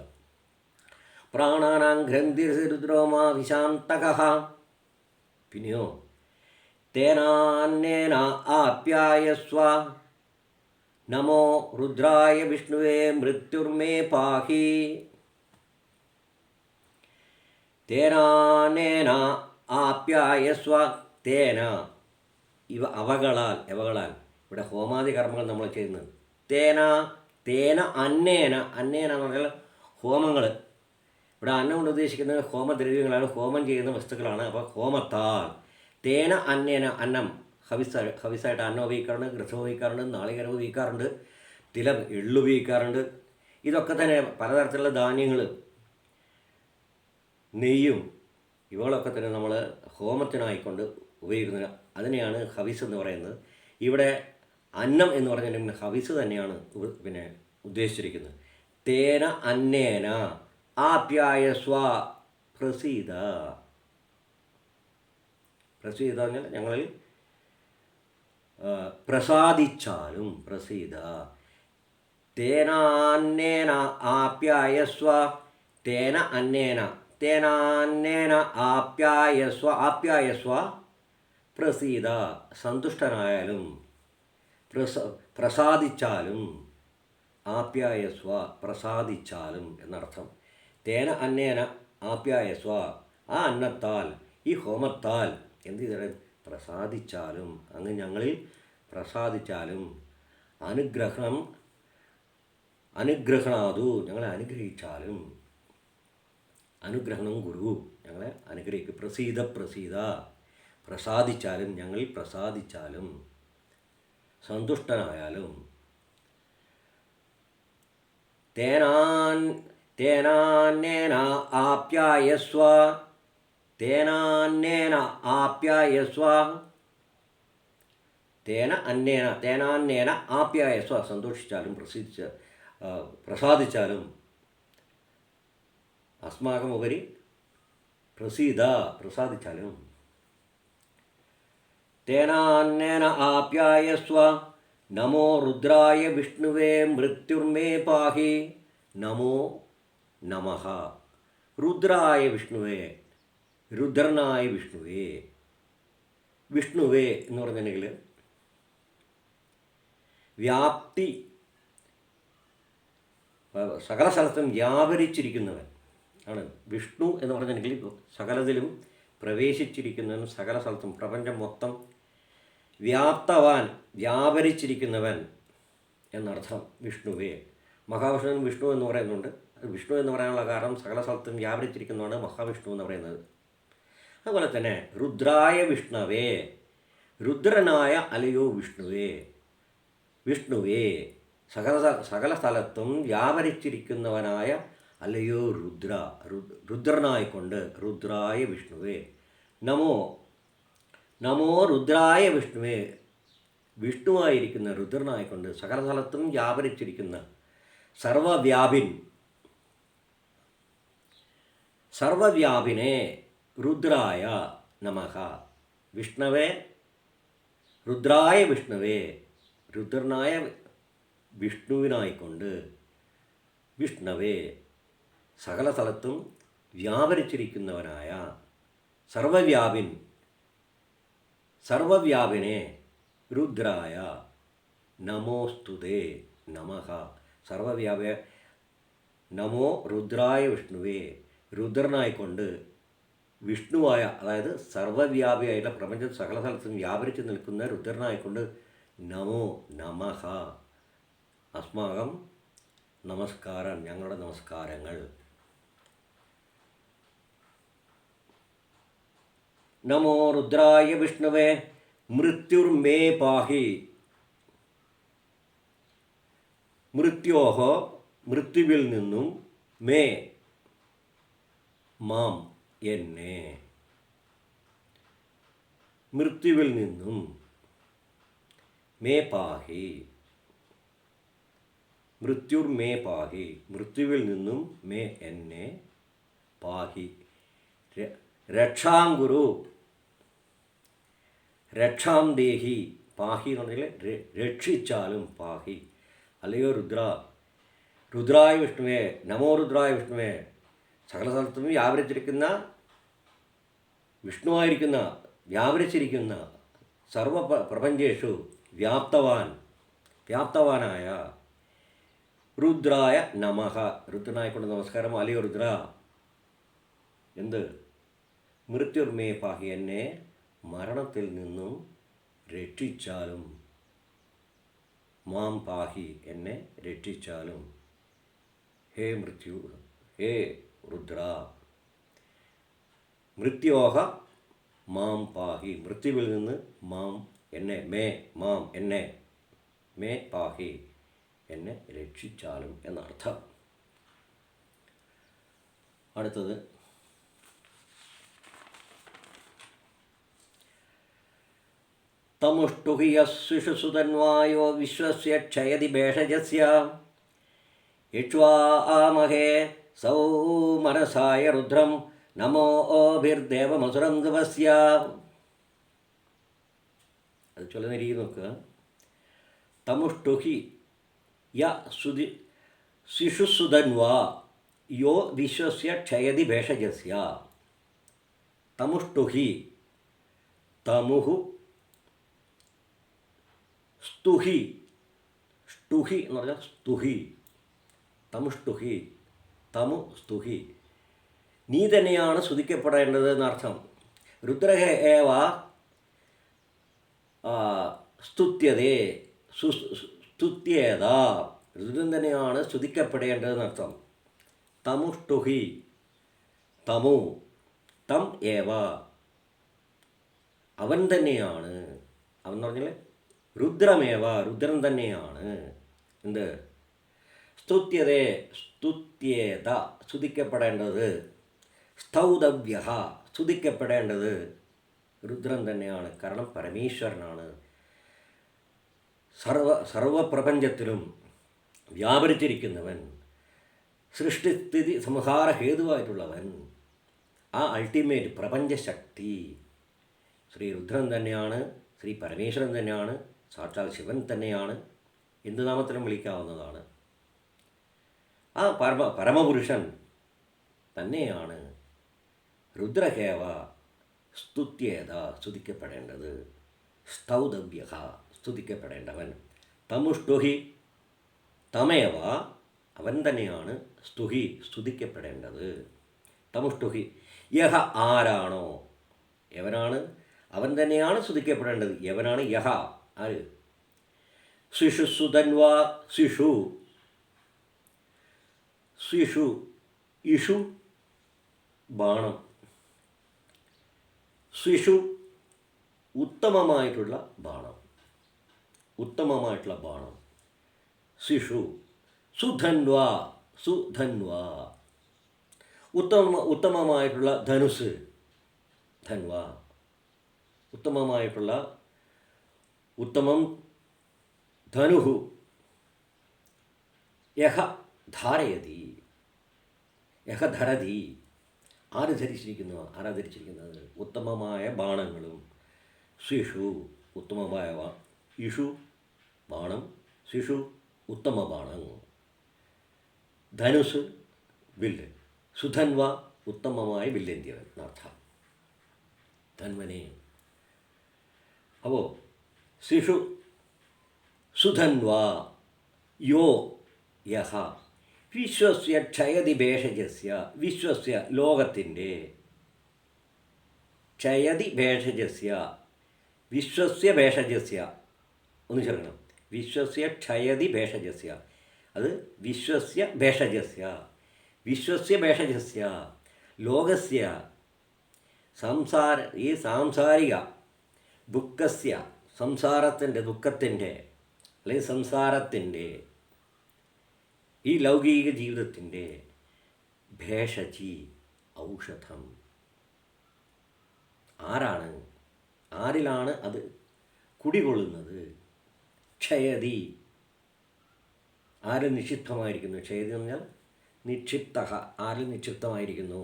പ്രാണാനാം ഗ്രന്ഥിരസി രുദ്രോ മാ വിശാന്തകഃ, പിന്നെയോ തേനാന്യേന ആപ്യായസ്വ നമോ രുദ്രായ വിഷ്ണുവേ മൃത്യുർമേ പാഹി. തേനാനേന ആപ്യായസ്വ, തേന അവകളാൽ ഇവിടെ ഹോമാദി കർമ്മങ്ങൾ നമ്മൾ ചെയ്യുന്നത്. തേന അന്നേന എന്ന് പറഞ്ഞാൽ ഹോമങ്ങൾ. ഇവിടെ അന്നം കൊണ്ട് ഉദ്ദേശിക്കുന്നത് ഹോമദ്രവ്യങ്ങളാണ്, ഹോമം ചെയ്യുന്ന വസ്തുക്കളാണ്. അപ്പോൾ ഹോമത്താൽ തേന അന്നേന, അന്നം ഹവിസായിട്ട് അന്നം ഉപയോഗിക്കാറുണ്ട്, ഘൃതം ഉപയോഗിക്കാറുണ്ട്, നാളികേരം ഉപയോഗിക്കാറുണ്ട്, തിലം എള്ളു ഉപയോഗിക്കാറുണ്ട്. ഇതൊക്കെ തന്നെ പലതരത്തിലുള്ള ധാന്യങ്ങൾ, നെയ്യും ഇവകളൊക്കെ തന്നെ നമ്മൾ ഹോമത്തിനായിക്കൊണ്ട് ഉപയോഗിക്കുന്നത്. അതിനെയാണ് ഹവിസ് എന്ന് പറയുന്നത്. ഇവിടെ അന്നം എന്ന് പറഞ്ഞിട്ടുണ്ടെങ്കിൽ ഹവിസ് തന്നെയാണ് ഉദ്ദേശിച്ചിരിക്കുന്നത്. തേന അന്നേന ആപ്യായസ്വ പ്രസീത. പ്രസീത എന്നാൽ ഞങ്ങളിൽ പ്രസാദിച്ചാലും, പ്രസീത. തേനാന്നേന ആപ്യായസ്വ, തേന അന്നേന, തേനാന്നേന ആപ്യായസ്വ പ്രസീത, സന്തുഷ്ടനായാലും, പ്രസാദിച്ചാലും, ആപ്യായസ്വ പ്രസാദിച്ചാലും എന്നർത്ഥം. തേന അന്നേന ആപ്യായസ്വ, ആ അന്നത്താൽ, ഈ ഹോമത്താൽ എന്ത് ചെയ്താലും പ്രസാദിച്ചാലും, അങ്ങ് ഞങ്ങളിൽ പ്രസാദിച്ചാലും, അനുഗ്രഹണാതു ഞങ്ങളെ അനുഗ്രഹിച്ചാലും, അനുഗ്രഹണം ഗുരു ഞങ്ങളെ അനുഗ്രഹിക്കും. പ്രസീത പ്രസാദിച്ചാലും, ഞങ്ങളിൽ പ്രസാദിച്ചാലും, സന്തുഷ്ടനായാലും. തേനാന്നേന ആപ്യായസ്വ, തേനാന്നേന ആപ്യായസ്വ, തേനാന്നേന ആപ്യായസ്വ സന്തോഷിച്ചാലും, പ്രസാദിച്ചാലും, അസ്മാകമുപരി പ്രസീത പ്രസാദിച്ചാലും. തേനാന്നേന ആപ്യായസ്വ നമോ രുദ്രായ വിഷ്ണുവേ മൃത്യുർമേ പാഹി. നമോ നമഃ രുദ്രായ വിഷ്ണുവേ, രുദ്രനായ വിഷ്ണുവേ. വിഷ്ണുവേ എന്ന് പറഞ്ഞിട്ടുണ്ടെങ്കിൽ വ്യാപ്തി, സകല സ്ഥലത്തും വ്യാപരിച്ചിരിക്കുന്നവൻ ആണ് വിഷ്ണു എന്ന് പറഞ്ഞിട്ടുണ്ടെങ്കിൽ. സകലത്തിലും പ്രവേശിച്ചിരിക്കുന്നവൻ, സകല സ്ഥലത്തും പ്രപഞ്ചം മൊത്തം വ്യാപരിച്ചിരിക്കുന്നവൻ എന്നർത്ഥം വിഷ്ണുവേ. മഹാവിഷ്ണുവിന് വിഷ്ണു എന്ന് പറയുന്നുണ്ട്. വിഷ്ണു എന്ന് പറയാനുള്ള കാരണം സകല സ്ഥലത്തും വ്യാപരിച്ചിരിക്കുന്നതാണ് മഹാവിഷ്ണു എന്ന് പറയുന്നത്. അതുപോലെ തന്നെ രുദ്രായ വിഷ്ണവേ, രുദ്രനായ അലയോ വിഷ്ണുവേ. വിഷ്ണുവേ സകല സ്ഥലത്തും വ്യാപരിച്ചിരിക്കുന്നവനായ അല്ലയോ രുദ്രനായിക്കൊണ്ട് രുദ്രായ വിഷ്ണുവേ നമോ നമോ രുദ്രായ വിഷ്ണുവേ വിഷ്ണുവായിരിക്കുന്ന രുദ്രനായിക്കൊണ്ട് സകലസ്ഥലത്തും വ്യാപരിച്ചിരിക്കുന്ന സർവവ്യാപിനെ രുദ്രായ നമഃ വിഷ്ണവേ രുദ്രായ വിഷ്ണുവേ രുദ്രനായ വിഷ്ണുവിനായിക്കൊണ്ട് വിഷ്ണവേ സകല സ്ഥലത്തും വ്യാപരിച്ചിരിക്കുന്നവനായ സർവവ്യാപിനെ രുദ്രായ നമോസ്തുതേ നമഃ നമോ രുദ്രായ വിഷ്ണുവേ രുദ്രനായിക്കൊണ്ട് വിഷ്ണുവായ അതായത് സർവവ്യാപിയായിട്ടുള്ള പ്രപഞ്ച സകല സ്ഥലത്തും വ്യാപരിച്ച് നിൽക്കുന്ന രുദ്രനായിക്കൊണ്ട് നമോ നമഃ അസ്മാകം നമസ്കാരം ഞങ്ങളുടെ നമസ്കാരങ്ങൾ. നമോ രുദ്രായ വിഷ്ണുവേ മൃത്യുർമേ പാഹി മൃത്യോഹോ മൃത്യുവിൽ നിന്നും മേ മാം എന്നെ മൃത്യുവിൽ നിന്നും മേ പാഹി മൃത്യുർമേ പാഹി മൃത്യുവിൽ നിന്നും മേ എന്നെ പാഹി രക്ഷാംഗുരു രക്ഷാം ദേഹി പാഹി എന്ന് പറഞ്ഞാൽ രക്ഷിച്ചാലും പാഹി. അല്ലയോ രുദ്രായ വിഷ്ണുവേ നമോ രുദ്രായ വിഷ്ണുവേ സകല സ്ഥലത്തും വ്യാപരിച്ചിരിക്കുന്ന വിഷ്ണുവായിരിക്കുന്ന വ്യാപരിച്ചിരിക്കുന്ന സർവ പ്രപഞ്ചേഷു വ്യാപ്തവാനായ രുദ്രായ നമഃ രുദ്രനായിക്കൊണ്ട് നമസ്കാരം. അല്ലയോ രുദ്ര എന്ത് മൃത്യുർമേ പാഹി എന്നെ മരണത്തിൽ നിന്നും രക്ഷിച്ചാലും മാം പാഹി എന്നെ രക്ഷിച്ചാലും. ഹേ മൃത്യു ഹേ രുദ്ര മൃത്യോഹ മാം പാഹി മൃത്യുവിൽ നിന്ന് മാം എന്നെ മാം എന്നെ മേ പാഹി എന്നെ രക്ഷിച്ചാലും എന്നർത്ഥം. അടുത്തത് തമുഷ്ടുഹി യസ്സുഷുസുതന്വായോ വിശ്വസ്യ ക്ഷയതി ഭേഷജസ്യ ഇക്ഷ്വാമഹേ സൗമനസായ രുദ്രം നമോഭിർദേവമസുരം ദിവസ്യ. അത് ചൊല്ലുന്ന രീതി നോക്കുക. തമുഷ്ടുഹി ശിശുസുതന്വാ യോ വിശ്വസ്യ ക്ഷയതി ഭേഷജസ്യ. തമുഷ്ടുഹി തമുഹു സ്തുഹി സ്തുഹി എന്ന് പറഞ്ഞാൽ സ്തുഹി തമുഷ്ടുഹി തമു സ്തുഹി നീ തന്നെയാണ് സ്തുതിക്കപ്പെടേണ്ടത് എന്നർത്ഥം. രുദ്രഹ ഏവ സ്തുത്യതേ സ്തുത്യേത രുദ്രൻ തന്നെയാണ് സ്തുതിക്കപ്പെടേണ്ടതെന്നർത്ഥം. തമുഷ്ടുഹി തമു തം ഏവ അവൻ തന്നെയാണ് അവൻ എന്ന് പറഞ്ഞാൽ രുദ്രമേവ രുദ്രൻ തന്നെയാണ് എന്ത് സ്തുത്യതേ സ്തുത്യേത സ്തുതിക്കപ്പെടേണ്ടത്. സ്തൗതവ്യ സ്തുതിക്കപ്പെടേണ്ടത് രുദ്രൻ തന്നെയാണ്. കാരണം പരമേശ്വരനാണ്. സർവപ്രപഞ്ചത്തിലും വ്യാപരിച്ചിരിക്കുന്നവൻ, സൃഷ്ടിസ്ഥിതി സംഹാര ഹേതുവായിട്ടുള്ളവൻ, ആ അൾട്ടിമേറ്റ് പ്രപഞ്ചശക്തി ശ്രീ രുദ്രൻ തന്നെയാണ്. ശ്രീ പരമേശ്വരൻ തന്നെയാണ്. സാക്ഷാൽ ശിവൻ തന്നെയാണ്. എന്ത് നാമത്തിലും വിളിക്കാവുന്നതാണ്. ആ പരമപുരുഷൻ തന്നെയാണ് രുദ്രഹേവ സ്തുത്യേത സ്തുതിക്കപ്പെടേണ്ടത്. സ്തൗതവ്യ സ്തുതിക്കപ്പെടേണ്ടവൻ. തമുഷ്ടുഹി തമേവ അവൻ തന്നെയാണ് സ്തുഹി സ്തുതിക്കപ്പെടേണ്ടത്. തമുഷ്ടുഹി യഹ ആരാണോ എവനാണ് അവൻ തന്നെയാണ് സ്തുതിക്കപ്പെടേണ്ടത്. യവനാണ് യഹ ആര് ശിശുസുതന്വാ ശിശു ശിശു ഇഷു ബാണം ശിശു ഉത്തമമായിട്ടുള്ള ബാണം ശിശു സുധന്വാ ഉത്തമമായിട്ടുള്ള ധനുസ്, ധന്വ, ഉത്തമമായിട്ടുള്ള ഉത്തമം ധനുഹു യഹ ധാരയതി, യഹ ധരതി, ആര് ധരിച്ചിരിക്കുന്നു, ആരാ ധരിച്ചിരിക്കുന്നത്? ഉത്തമമായ ബാണങ്ങളും, ശിഷു ഉത്തമമായ ഇഷു ബാണം, ശിഷു ഉത്തമ ബാണം, ധനുസ് വില്ല്, സുധന്വ ഉത്തമമായ വില്ലേന്ത്യവൻ എന്നർത്ഥം. ധന്വനെ. അപ്പോൾ ശിഷു സുധന്വ യോ യഹ വിശ്വസ്യ ക്ഷയതി ഭേഷജസ്യ, വിശ്വസ്യ ലോകത്തിൻ്റെ, ക്ഷയതി ഭേഷജസ്യ, വിശ്വസ്യ ഭേഷജസ്യ, ഒന്ന് ചേർക്കണം, വിശ്വസ്യ ക്ഷയതി ഭേഷജസ്യ, അത് വിശ്വസ്യ ഭേഷജസ്യ, വിശ്വസ്യ ഭേഷജസ്യ ലോകസ്യ ഈ സാംസാരിക ദുഃഖസ്യ, സംസാരത്തിൻ്റെ ദുഃഖത്തിൻ്റെ അല്ലെങ്കിൽ സംസാരത്തിൻ്റെ, ഈ ലൗകിക ജീവിതത്തിൻ്റെ ഭേഷജി ഔഷധം, ആരാണ്, ആരിലാണ് അത് കുടികൊള്ളുന്നത്? ക്ഷയതി, ആരിൽ നിക്ഷിപ്തമായിരിക്കുന്നു? ക്ഷയതി എന്ന് പറഞ്ഞാൽ നിക്ഷിപ്ത, ആരിൽ നിക്ഷിപ്തമായിരിക്കുന്നു?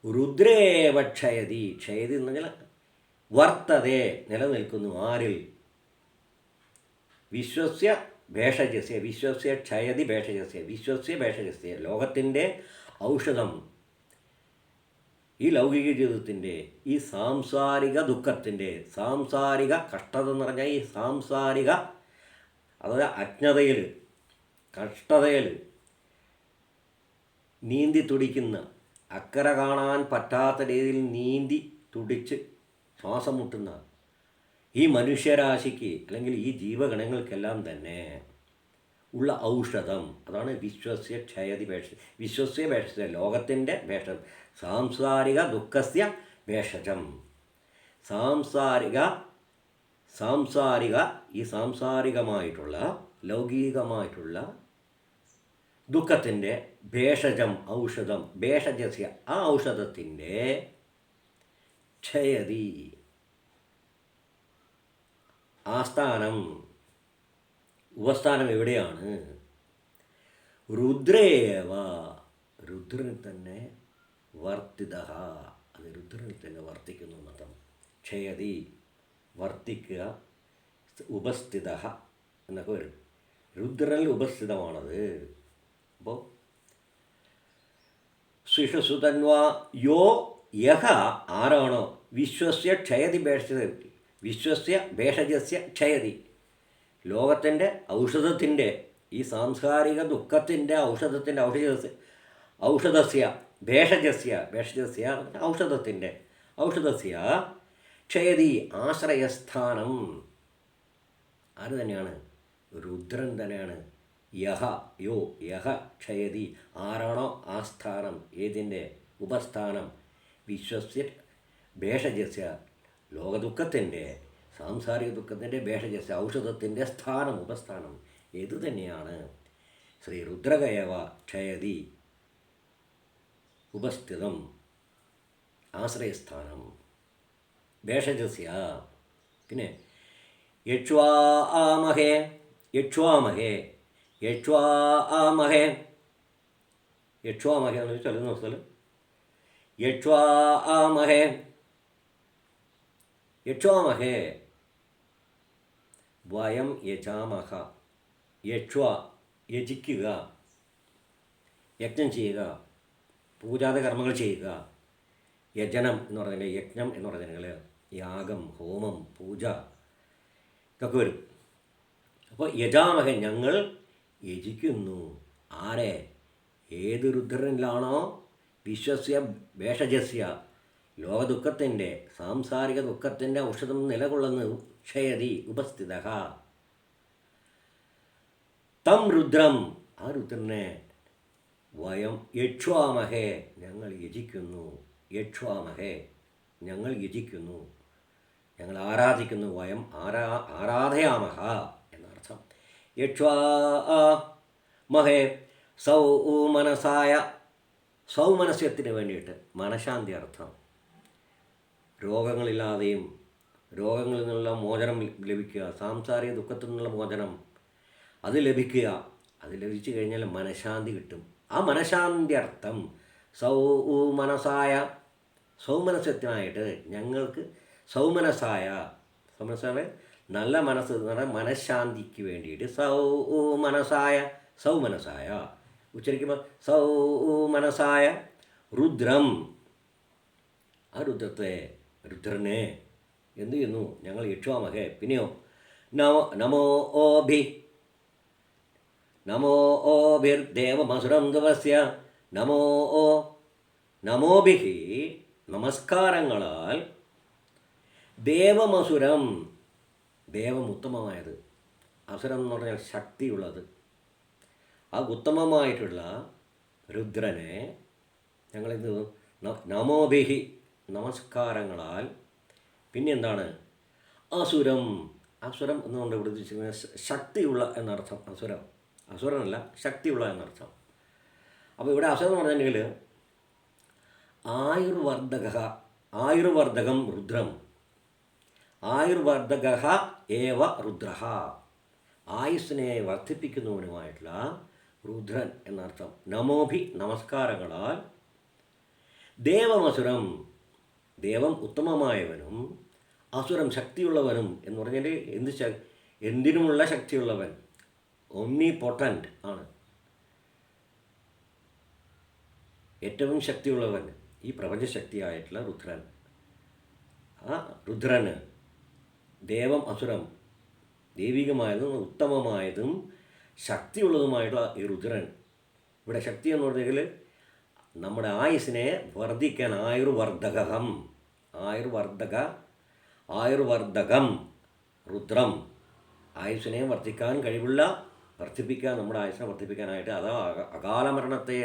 രുദ്രേവ ക്ഷയതി, ക്ഷയതി എന്ന് പറഞ്ഞാൽ വർത്തതേ, നിലനിൽക്കുന്നു, ആരിൽ? വിശ്വസ്യ ഭേഷജസ്യ, വിശ്വസ്യ ക്ഷയതി ഭേഷജസ്യ, വിശ്വസ്യ ഭേഷജസ്യ ലോകത്തിൻ്റെ ഔഷധം, ഈ ലൗകിക ജീവിതത്തിൻ്റെ, ഈ സാംസാരിക ദുഃഖത്തിൻ്റെ, സാംസാരിക കഷ്ടത എന്ന് പറഞ്ഞാൽ ഈ സാംസാരിക, അതായത് അജ്ഞതയിൽ, കഷ്ടതയിൽ നീന്തി തുടിക്കുന്ന, അക്കരെ കാണാൻ പറ്റാത്ത രീതിയിൽ നീന്തി തുടിച്ച് ശ്വാസം മുട്ടുന്ന ഈ മനുഷ്യരാശിക്ക് അല്ലെങ്കിൽ ഈ ജീവഗണങ്ങൾക്കെല്ലാം തന്നെ ഉള്ള ഔഷധം, അതാണ് വിശ്വസ്യ ക്ഷയതി ഭേഷ, വിശ്വസ്യ ഭേഷജ ലോകത്തിൻ്റെ ഭേഷജം, സാംസാരിക ദുഃഖസ്യ ഭേഷജം, സാംസാരിക ഈ സാംസാരികമായിട്ടുള്ള ലൗകികമായിട്ടുള്ള ദുഃഖത്തിൻ്റെ ഭേഷജം, ഔഷധം, ഭേഷജസ്യ ആ ഔഷധത്തിൻ്റെ ക്ഷയതി ആസ്ഥാനം, ഉപസ്ഥാനം എവിടെയാണ്? രുദ്രേവ, രുദ്രനിൽ തന്നെ വർത്തിത, അത് രുദ്രനിൽ തന്നെ വർത്തിക്കുന്നു എന്നർത്ഥം. ക്ഷയതി വർത്തിക്കുക, ഉപസ്ഥിത എന്നൊക്കെ വരും. രുദ്രനിൽ ഉപസ്ഥിതമാണത്. അപ്പോൾ ശിഷുസുതന്വ യോ യഹ, ആരാണോ വിശ്വസ്യ ക്ഷയതി ഭേഷജ, വിശ്വസ്യ ഭേഷജസ്യ ക്ഷയതി ലോകത്തിൻ്റെ ഔഷധത്തിൻ്റെ, ഈ സാംസ്കാരിക ദുഃഖത്തിൻ്റെ ഔഷധത്തിൻ്റെ, ഔഷധസ്യ ഭേഷജസ്യ, ഭേഷജസ്യ ഔഷധത്തിൻ്റെ, ഔഷധസ്യ ക്ഷയതി ആശ്രയസ്ഥാനം, ആര് തന്നെയാണ്? രുദ്രൻ തന്നെയാണ്. യഹ യോ യഹ ക്ഷയതി, ആരാണോ ആസ്ഥാനം, ഏതിൻ്റെ ഉപസ്ഥാനം? വിശ്വസ്യ ഭേഷജസ്യ ലോകദുഃഖത്തിൻ്റെ, സാംസാരിക ദുഃഖത്തിൻ്റെ ഭേഷജസ്യ ഔഷധത്തിൻ്റെ സ്ഥാനം, ഉപസ്ഥാനം ഏതു തന്നെയാണ്? ശ്രീ രുദ്രകയവ ക്ഷയതി ഉപസ്ഥിതം ആശ്രയസ്ഥാനം ഭേഷജസ്യ. പിന്നെ യക്ഷ്വാമഹേ, യക്ഷ്വാമഹേ, യക്ഷ്വാമഹേ, യക്ഷ്വാമഹേ എന്ന് ചൊല്ലുന്ന സ്ഥലം, യക്ഷ്വാമഹേ, യക്ഷ്വാമഹേ വയം യജാമഹ, യക്ഷ്വ യജിക്കുക, യജ്ഞം ചെയ്യുക, പൂജാതി കർമ്മങ്ങൾ ചെയ്യുക. യജനം എന്ന് പറഞ്ഞാൽ, യജ്ഞം എന്ന് പറഞ്ഞാൽ യാഗം, ഹോമം, പൂജ ഇതൊക്കെ വരും. അപ്പോൾ യജാമഹൻ ഞങ്ങൾ യജിക്കുന്നു, ആരെ? ഏത് രുദ്രനിലാണോ വിശ്വസ്യ ഭേഷജസ്യ ലോകദുഃഖത്തിൻ്റെ, സാംസാരിക ദുഃഖത്തിൻ്റെ ഔഷധം നിലകൊള്ളുന്നു. ക്ഷയതി ഉപസ്ഥിത തം രുദ്രം, ആ രുദ്രനെ വയം യക്ഷ്വാമഹേ ഞങ്ങൾ യജിക്കുന്നു, യക്ഷ്വാമഹേ ഞങ്ങൾ യജിക്കുന്നു, ഞങ്ങൾ ആരാധിക്കുന്നു. വയം ആരാധയാമഹ എന്നർത്ഥം. യക്ഷ്വാമഹേ സൗ മനസായ സൗമനസ്യത്തിന് വേണ്ടിയിട്ട് മനഃശാന്തി അർത്ഥം. രോഗങ്ങളില്ലാതെയും രോഗങ്ങളിൽ നിന്നുള്ള മോചനം ലഭിക്കുക, സാംസാരിക ദുഃഖത്തിൽ നിന്നുള്ള മോചനം അത് ലഭിക്കുക. അത് ലഭിച്ചു കഴിഞ്ഞാൽ മനഃശാന്തി കിട്ടും. ആ മനഃശാന്തി അർത്ഥം സൗമനസായ, സൗമനസ്യത്തിനായിട്ട് ഞങ്ങൾക്ക് സൗമനസായ നല്ല മനസ്സ് എന്ന് പറഞ്ഞാൽ മനഃശാന്തിക്ക് വേണ്ടിയിട്ട് സൗമനസായ ഉച്ചരിക്കുമ്പോൾ സൗമനസായ രുദ്രം, ആ രുദ്രനെ എന്തു ചെയ്യുന്നു ഞങ്ങൾ യക്ഷാമഹേ. പിന്നെയോ നമോ ഓഭിർദേവമസുരം ദിവസ്യ നമോഭിഹി നമസ്കാരങ്ങളാൽ ദേവമസുരം, ദേവം ഉത്തമമായത്, അസുരം എന്ന് പറഞ്ഞാൽ ശക്തിയുള്ളത്, ആ ഉത്തമമായിട്ടുള്ള രുദ്രനെ ഞങ്ങളിത് നമോഭിഹി നമസ്കാരങ്ങളാൽ. പിന്നെ എന്താണ് അസുരം, അസുരം എന്നുകൊണ്ട് ഇവിടെ ഉദ്ദേശിക്കുന്നത് ശക്തിയുള്ള എന്നർത്ഥം. അസുരനല്ല, ശക്തിയുള്ള എന്നർത്ഥം. അപ്പോൾ ഇവിടെ അസുരം എന്ന് പറഞ്ഞിട്ടുണ്ടെങ്കിൽ ആയുർവർദ്ധകം രുദ്രം, ആയുർവർദ്ധക ഏവ രുദ്ര, ആയുസ്സിനെ വർദ്ധിപ്പിക്കുന്നവനുമായിട്ടുള്ള രുദ്രൻ എന്നർത്ഥം. നമോഭി നമസ്കാരങ്ങളാൽ ദേവമസുരം, ദേവം ഉത്തമമായവനും അസുരം ശക്തിയുള്ളവനും എന്ന് പറഞ്ഞാൽ എന്തിനുമുള്ള ശക്തിയുള്ളവൻ, ഒമ്നി പൊട്ടൻ്റ് ആണ്, ഏറ്റവും ശക്തിയുള്ളവൻ ഈ പ്രപഞ്ചശക്തിയായിട്ടുള്ള രുദ്രൻ. ആ രുദ്രന് ദേവം അസുരം, ദൈവികമായതും ഉത്തമമായതും ശക്തിയുള്ളതുമായിട്ടുള്ള ഈ രുദ്രൻ. ഇവിടെ ശക്തി എന്ന് പറഞ്ഞെങ്കിൽ നമ്മുടെ ആയുസ്സിനെ വർദ്ധിക്കാൻ ആയുർവർദ്ധകം രുദ്രം, ആയുസ്സിനെ വർദ്ധിപ്പിക്കാൻ നമ്മുടെ ആയുസ്സിനെ വർദ്ധിപ്പിക്കാനായിട്ട്, അത് അകാല മരണത്തെ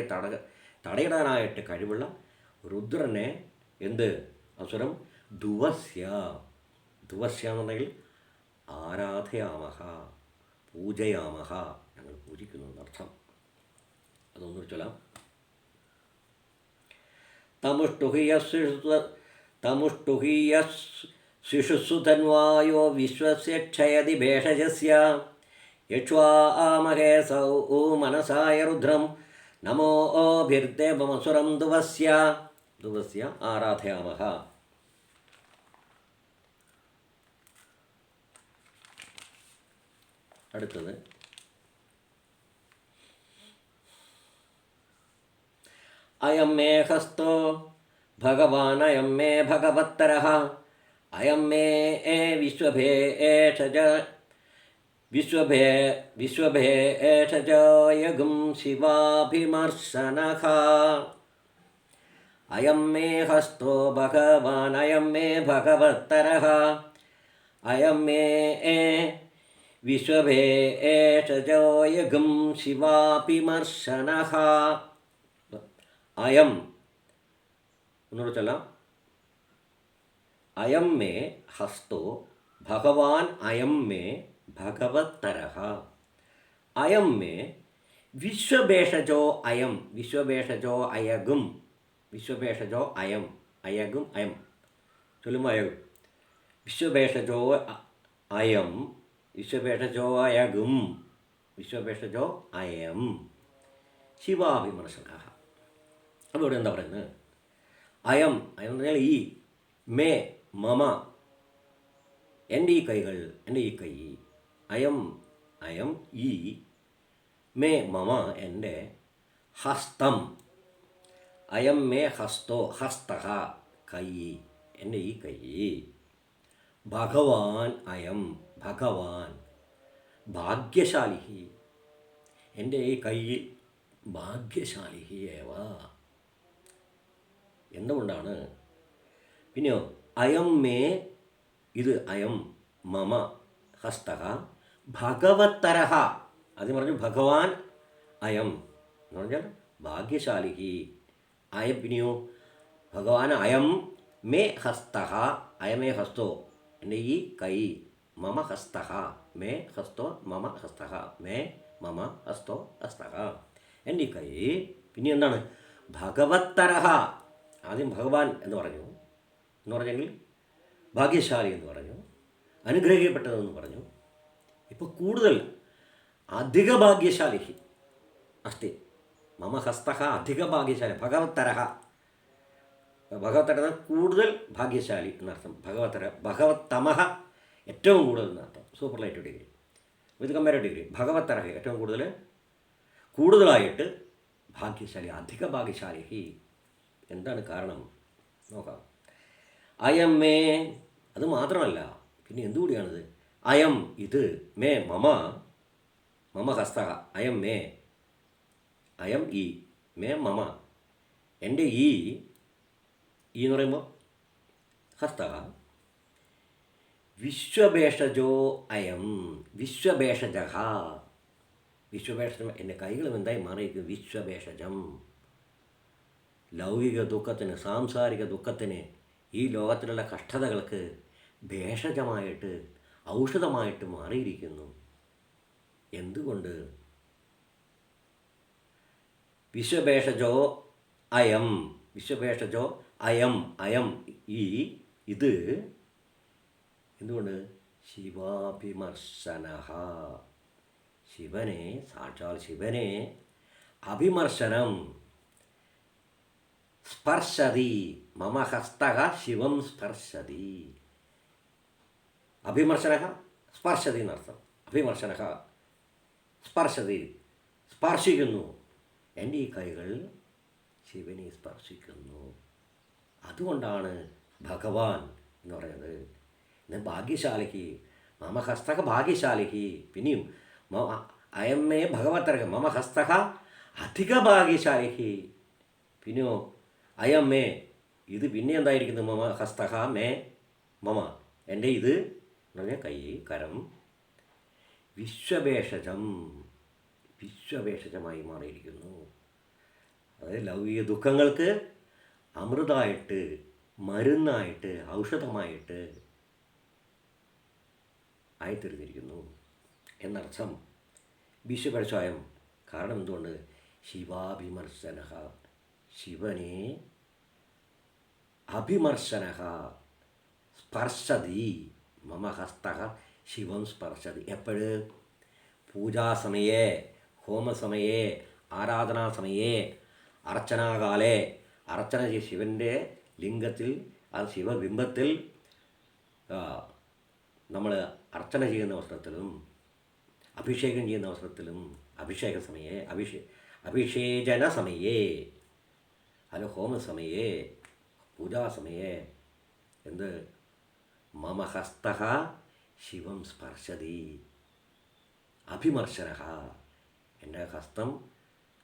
തടയിടാനായിട്ട് കഴിവുള്ള രുദ്രനെ എന്ത് അസുരം ദുവസ്യ എന്നുണ്ടെങ്കിൽ ആരാധയാമഹ, പൂജയാമഹ, ഞങ്ങൾ പൂജിക്കുന്നു എന്നർത്ഥം. അതൊന്നും ചൊല്ലാം. തമുഷ്ടുഹീയ ശിശുസു ധന്വായോ വിശ്വസ്യ ക്ഷയതി ഭേഷജസ്യ യക്ഷ്വാമഹേ സൗ മനസായ രുദ്രം നമോഭിർദേവമസുരം ദുവസ്യ ആരാധയാമഹ. അടുത്തത് അയം മേ ഹസ്തോ ഭഗവാൻ അയം മേ ഭഗവത്തരഃ അയം മേ വിശ്വഭേഷജയഗും ശിവാഭിമർശനഃ. അയം മേ ഹസ്തോ ഭഗവാൻ അയം മേ ഭഗവത്തരഃ അയം മേ വിശ്വഭേഷജയഗും ശിവാഭിമർശനഃ. അയം ഒന്നുകൂടെ ചൊല്ലാം. അയം മേ ഹസ്തോ ഭഗവാൻ അയം മേ ഭഗവത്തരഃ അയം മേ വിശ്വഭേഷജോ അയം അയഗും അയം ചൊല്ലുമ്പോൾ അയകും. വിശ്വഭേഷജോ അയം അയഗും അയം ശിവാഭിമർശന. അപ്പോൾ ഇവിടെ എന്താ പറയുന്നത്? അയം എന്ന് പറഞ്ഞാൽ ഈ, മേ മമ എൻ്റെ ഈ കൈകൾ, എൻ്റെ ഈ കൈ, അയം ഈ, മേ മമ എൻ്റെ, ഹസ്തം അയം മേ ഹസ്തോ ഹസ്തഃ കൈ, എൻ്റെ ഈ കൈ, ഭഗവാൻ അയം ഭഗവാൻ ഭാഗ്യശാലി എൻ്റെ ഈ കൈ ഭാഗ്യശാലി ഏവ. എന്തുകൊണ്ടാണ്? പിന്നെയോ അയം മേ, ഇത് അയം മമ ഹസ്തഃ ഭഗവത്തരഃ, ആദ്യം പറഞ്ഞു ഭഗവാൻ അയം എന്ന് പറഞ്ഞാൽ ഭാഗ്യശാലി അയം. പിന്നെയോ ഭഗവാൻ അയം മേ ഹസ്തഃ അയമേ ഹസ്തോ എൻ്റെ ഈ കൈ, മമ ഹസ്തഃ മേ ഹസ്തോ മമ ഹസ്തഃ മേ മമ ഹസ്തോ ഹസ്തഃ എൻ്റെ ഈ കൈ. പിന്നെ എന്താണ്? ഭഗവത്തരഹ. ആദ്യം ഭഗവാൻ എന്ന് പറഞ്ഞു, എന്ന് പറഞ്ഞെങ്കിൽ ഭാഗ്യശാലി എന്ന് പറഞ്ഞു, അനുഗ്രഹിക്കപ്പെട്ടതെന്ന് പറഞ്ഞു. ഇപ്പോൾ കൂടുതൽ അധിക ഭാഗ്യശാലി അസ്തി. മമ ഹസ്തഃ അധിക ഭാഗ്യശാലി ഭഗവത്തരഹ. ഭഗവത്തര കൂടുതൽ ഭാഗ്യശാലി എന്നർത്ഥം. ഭഗവത്തമഹ ഏറ്റവും കൂടുതൽ എന്നർത്ഥം. Superlative degree with comparative degree. ഭഗവത്തരഹ ഏറ്റവും കൂടുതലായിട്ട് ഭാഗ്യശാലി, അധിക ഭാഗ്യശാലി. എന്താണ് കാരണം നോക്കാം. അയം മേ, അത് മാത്രമല്ല പിന്നെ എന്തുകൂടിയാണിത്. അയം ഇത്, മേ മമ ഹസ്തഃ. അയം മേ, അയം ഈ, മേ മമ എൻ്റെ ഈ എന്ന് പറയുമ്പോൾ ഹസ്തഃ. വിശ്വഭേഷജോ അയം, വിശ്വഭേഷജഃ. വിശ്വഭേഷജം എൻ്റെ കൈകളും എന്തായി മാറിയിരിക്കും. വിശ്വഭേഷജം. ലൗകിക ദുഃഖത്തിന്, സാംസാരിക ദുഃഖത്തിന്, ഈ ലോകത്തിലുള്ള കഷ്ടതകൾക്ക് ഭേഷജമായിട്ട്, ഔഷധമായിട്ട് മാറിയിരിക്കുന്നു. എന്തുകൊണ്ട്? വിശ്വഭേഷജോ അയം, വിശ്വഭേഷജോ അയം, അയം ഈ, ഇത്. എന്തുകൊണ്ട്? ശിവാഭിമർശനഃ. ശിവനെ, സാക്ഷാൽ ശിവനെ അഭിമർശനം. സ്പർശതി, മമ ഹസ്തഃ ശിവം സ്പർശതി. അഭിമർശനഃ സ്പർശതി എന്നർത്ഥം. അഭിമർശനഃ സ്പർശതി, സ്പർശിക്കുന്നു. എൻ്റെ ഈ കൈകൾ ശിവനെ സ്പർശിക്കുന്നു. അതുകൊണ്ടാണ് ഭഗവാൻ എന്ന് പറയുന്നത്. ഇന്ന് ഭാഗ്യശാലിക്ക്, മമ ഹസ്തഃ ഭാഗ്യശാലിക്ക്. പിന്നെയും അയം മേ ഭഗവത്തരഹ, മമ ഹസ്തഃ അധിക ഭാഗ്യശാലിക്ക്. പിന്നെയോ അയം മേ, ഇത് പിന്നെ എന്തായിരിക്കുന്നു. മമ ഹസ്തഃ മേ മമ, എൻ്റെ ഇത് എന്ന് പറഞ്ഞാൽ കൈ, കരം. വിശ്വഭേഷജം, വിശ്വഭേഷജമായി മാറിയിരിക്കുന്നു. അതായത് ലൗകിക ദുഃഖങ്ങൾക്ക് അമൃതമായിട്ട്, മരുന്നായിട്ട്, ഔഷധമായിട്ട് ആയിത്തീർന്നിരിക്കുന്നു എന്നർത്ഥം. വിശ്വഭേഷജം. കാരണം എന്തുകൊണ്ട്? ശിവാഭിമർശനഃ, ശിവനെ അഭിമർശനഃ സ്പർശതി. മമ ഹസ്തഃ ശിവം സ്പർശതി. എപ്പോഴ്? പൂജാസമയേ, ഹോമസമയേ, ആരാധനാസമയേ, അർച്ചനാകാലേ. അർച്ചന ശിവൻ്റെ ലിംഗത്തിൽ, ആ ശിവബിംബത്തിൽ നമ്മൾ അർച്ചന ചെയ്യുന്ന അവസരത്തിലും, അഭിഷേകം ചെയ്യുന്ന അവസരത്തിലും, അഭിഷേക സമയേ, അഭിഷേചന സമയേ, അല്ല ഹോമസമയേ, പൂജാസമയേ എന്ത്? മമ ഹസ്തഃ ശിവം സ്പർശതി. അഭിമർശനഃ, എൻ്റെ ഹസ്തം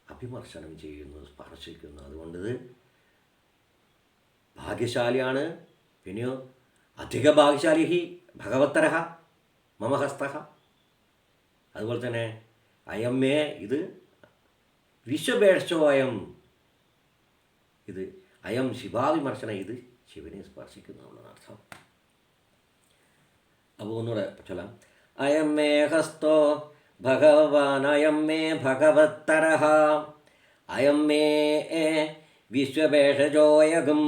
അഭിമർശനം ചെയ്യുന്നു, സ്പർശിക്കുന്നു. അതുകൊണ്ട് ഭാഗ്യശാലിയാണ്. പിന്നെയോ അധിക ഭാഗ്യശാലി ഭഗവത്തരഹ മമ ഹസ്തഃ. അതുപോലെ തന്നെ അയം മേ, ഇത് വിശ്വഭേഷജോ അയം, ഇത് അയം ശിവാഭിമർശന, ഇത് ശിവനെ സ്പർശിക്കുന്നു എന്നാണ് അർത്ഥം. അപ്പോൾ ഒന്നുകൂടെ ചൊല്ലാം. അയം മേ ഹസ്തോ ഭഗവാൻ, അയം മേ ഭഗവത്തരഹ, അയം മേ വിശ്വഭേഷജോയകം,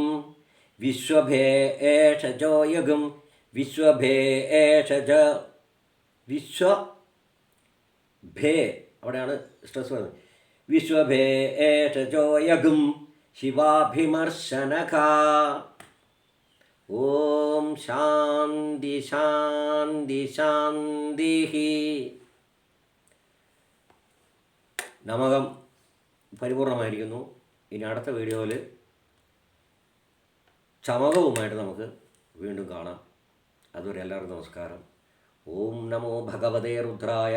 വിശ്വഭേഷജോയകം, വിശ്വഭേഷജ, വിശ്വഭേ, അവിടെയാണ് സ്ട്രെസ് വരുന്നത്. വിശ്വഭേഷജോയകം ശിവാഭിമർശനഃ. ഓം ശാന്തി ശാന്തി ശാന്തി. നമകം പരിപൂർണമായിരിക്കുന്നു. ഇനി അടുത്ത വീഡിയോയിൽ ചമകവുമായിട്ട് നമുക്ക് വീണ്ടും കാണാം. അതുവരെ എല്ലാവർക്കും നമസ്കാരം. ഓം നമോ ഭഗവതേ രുദ്രായ.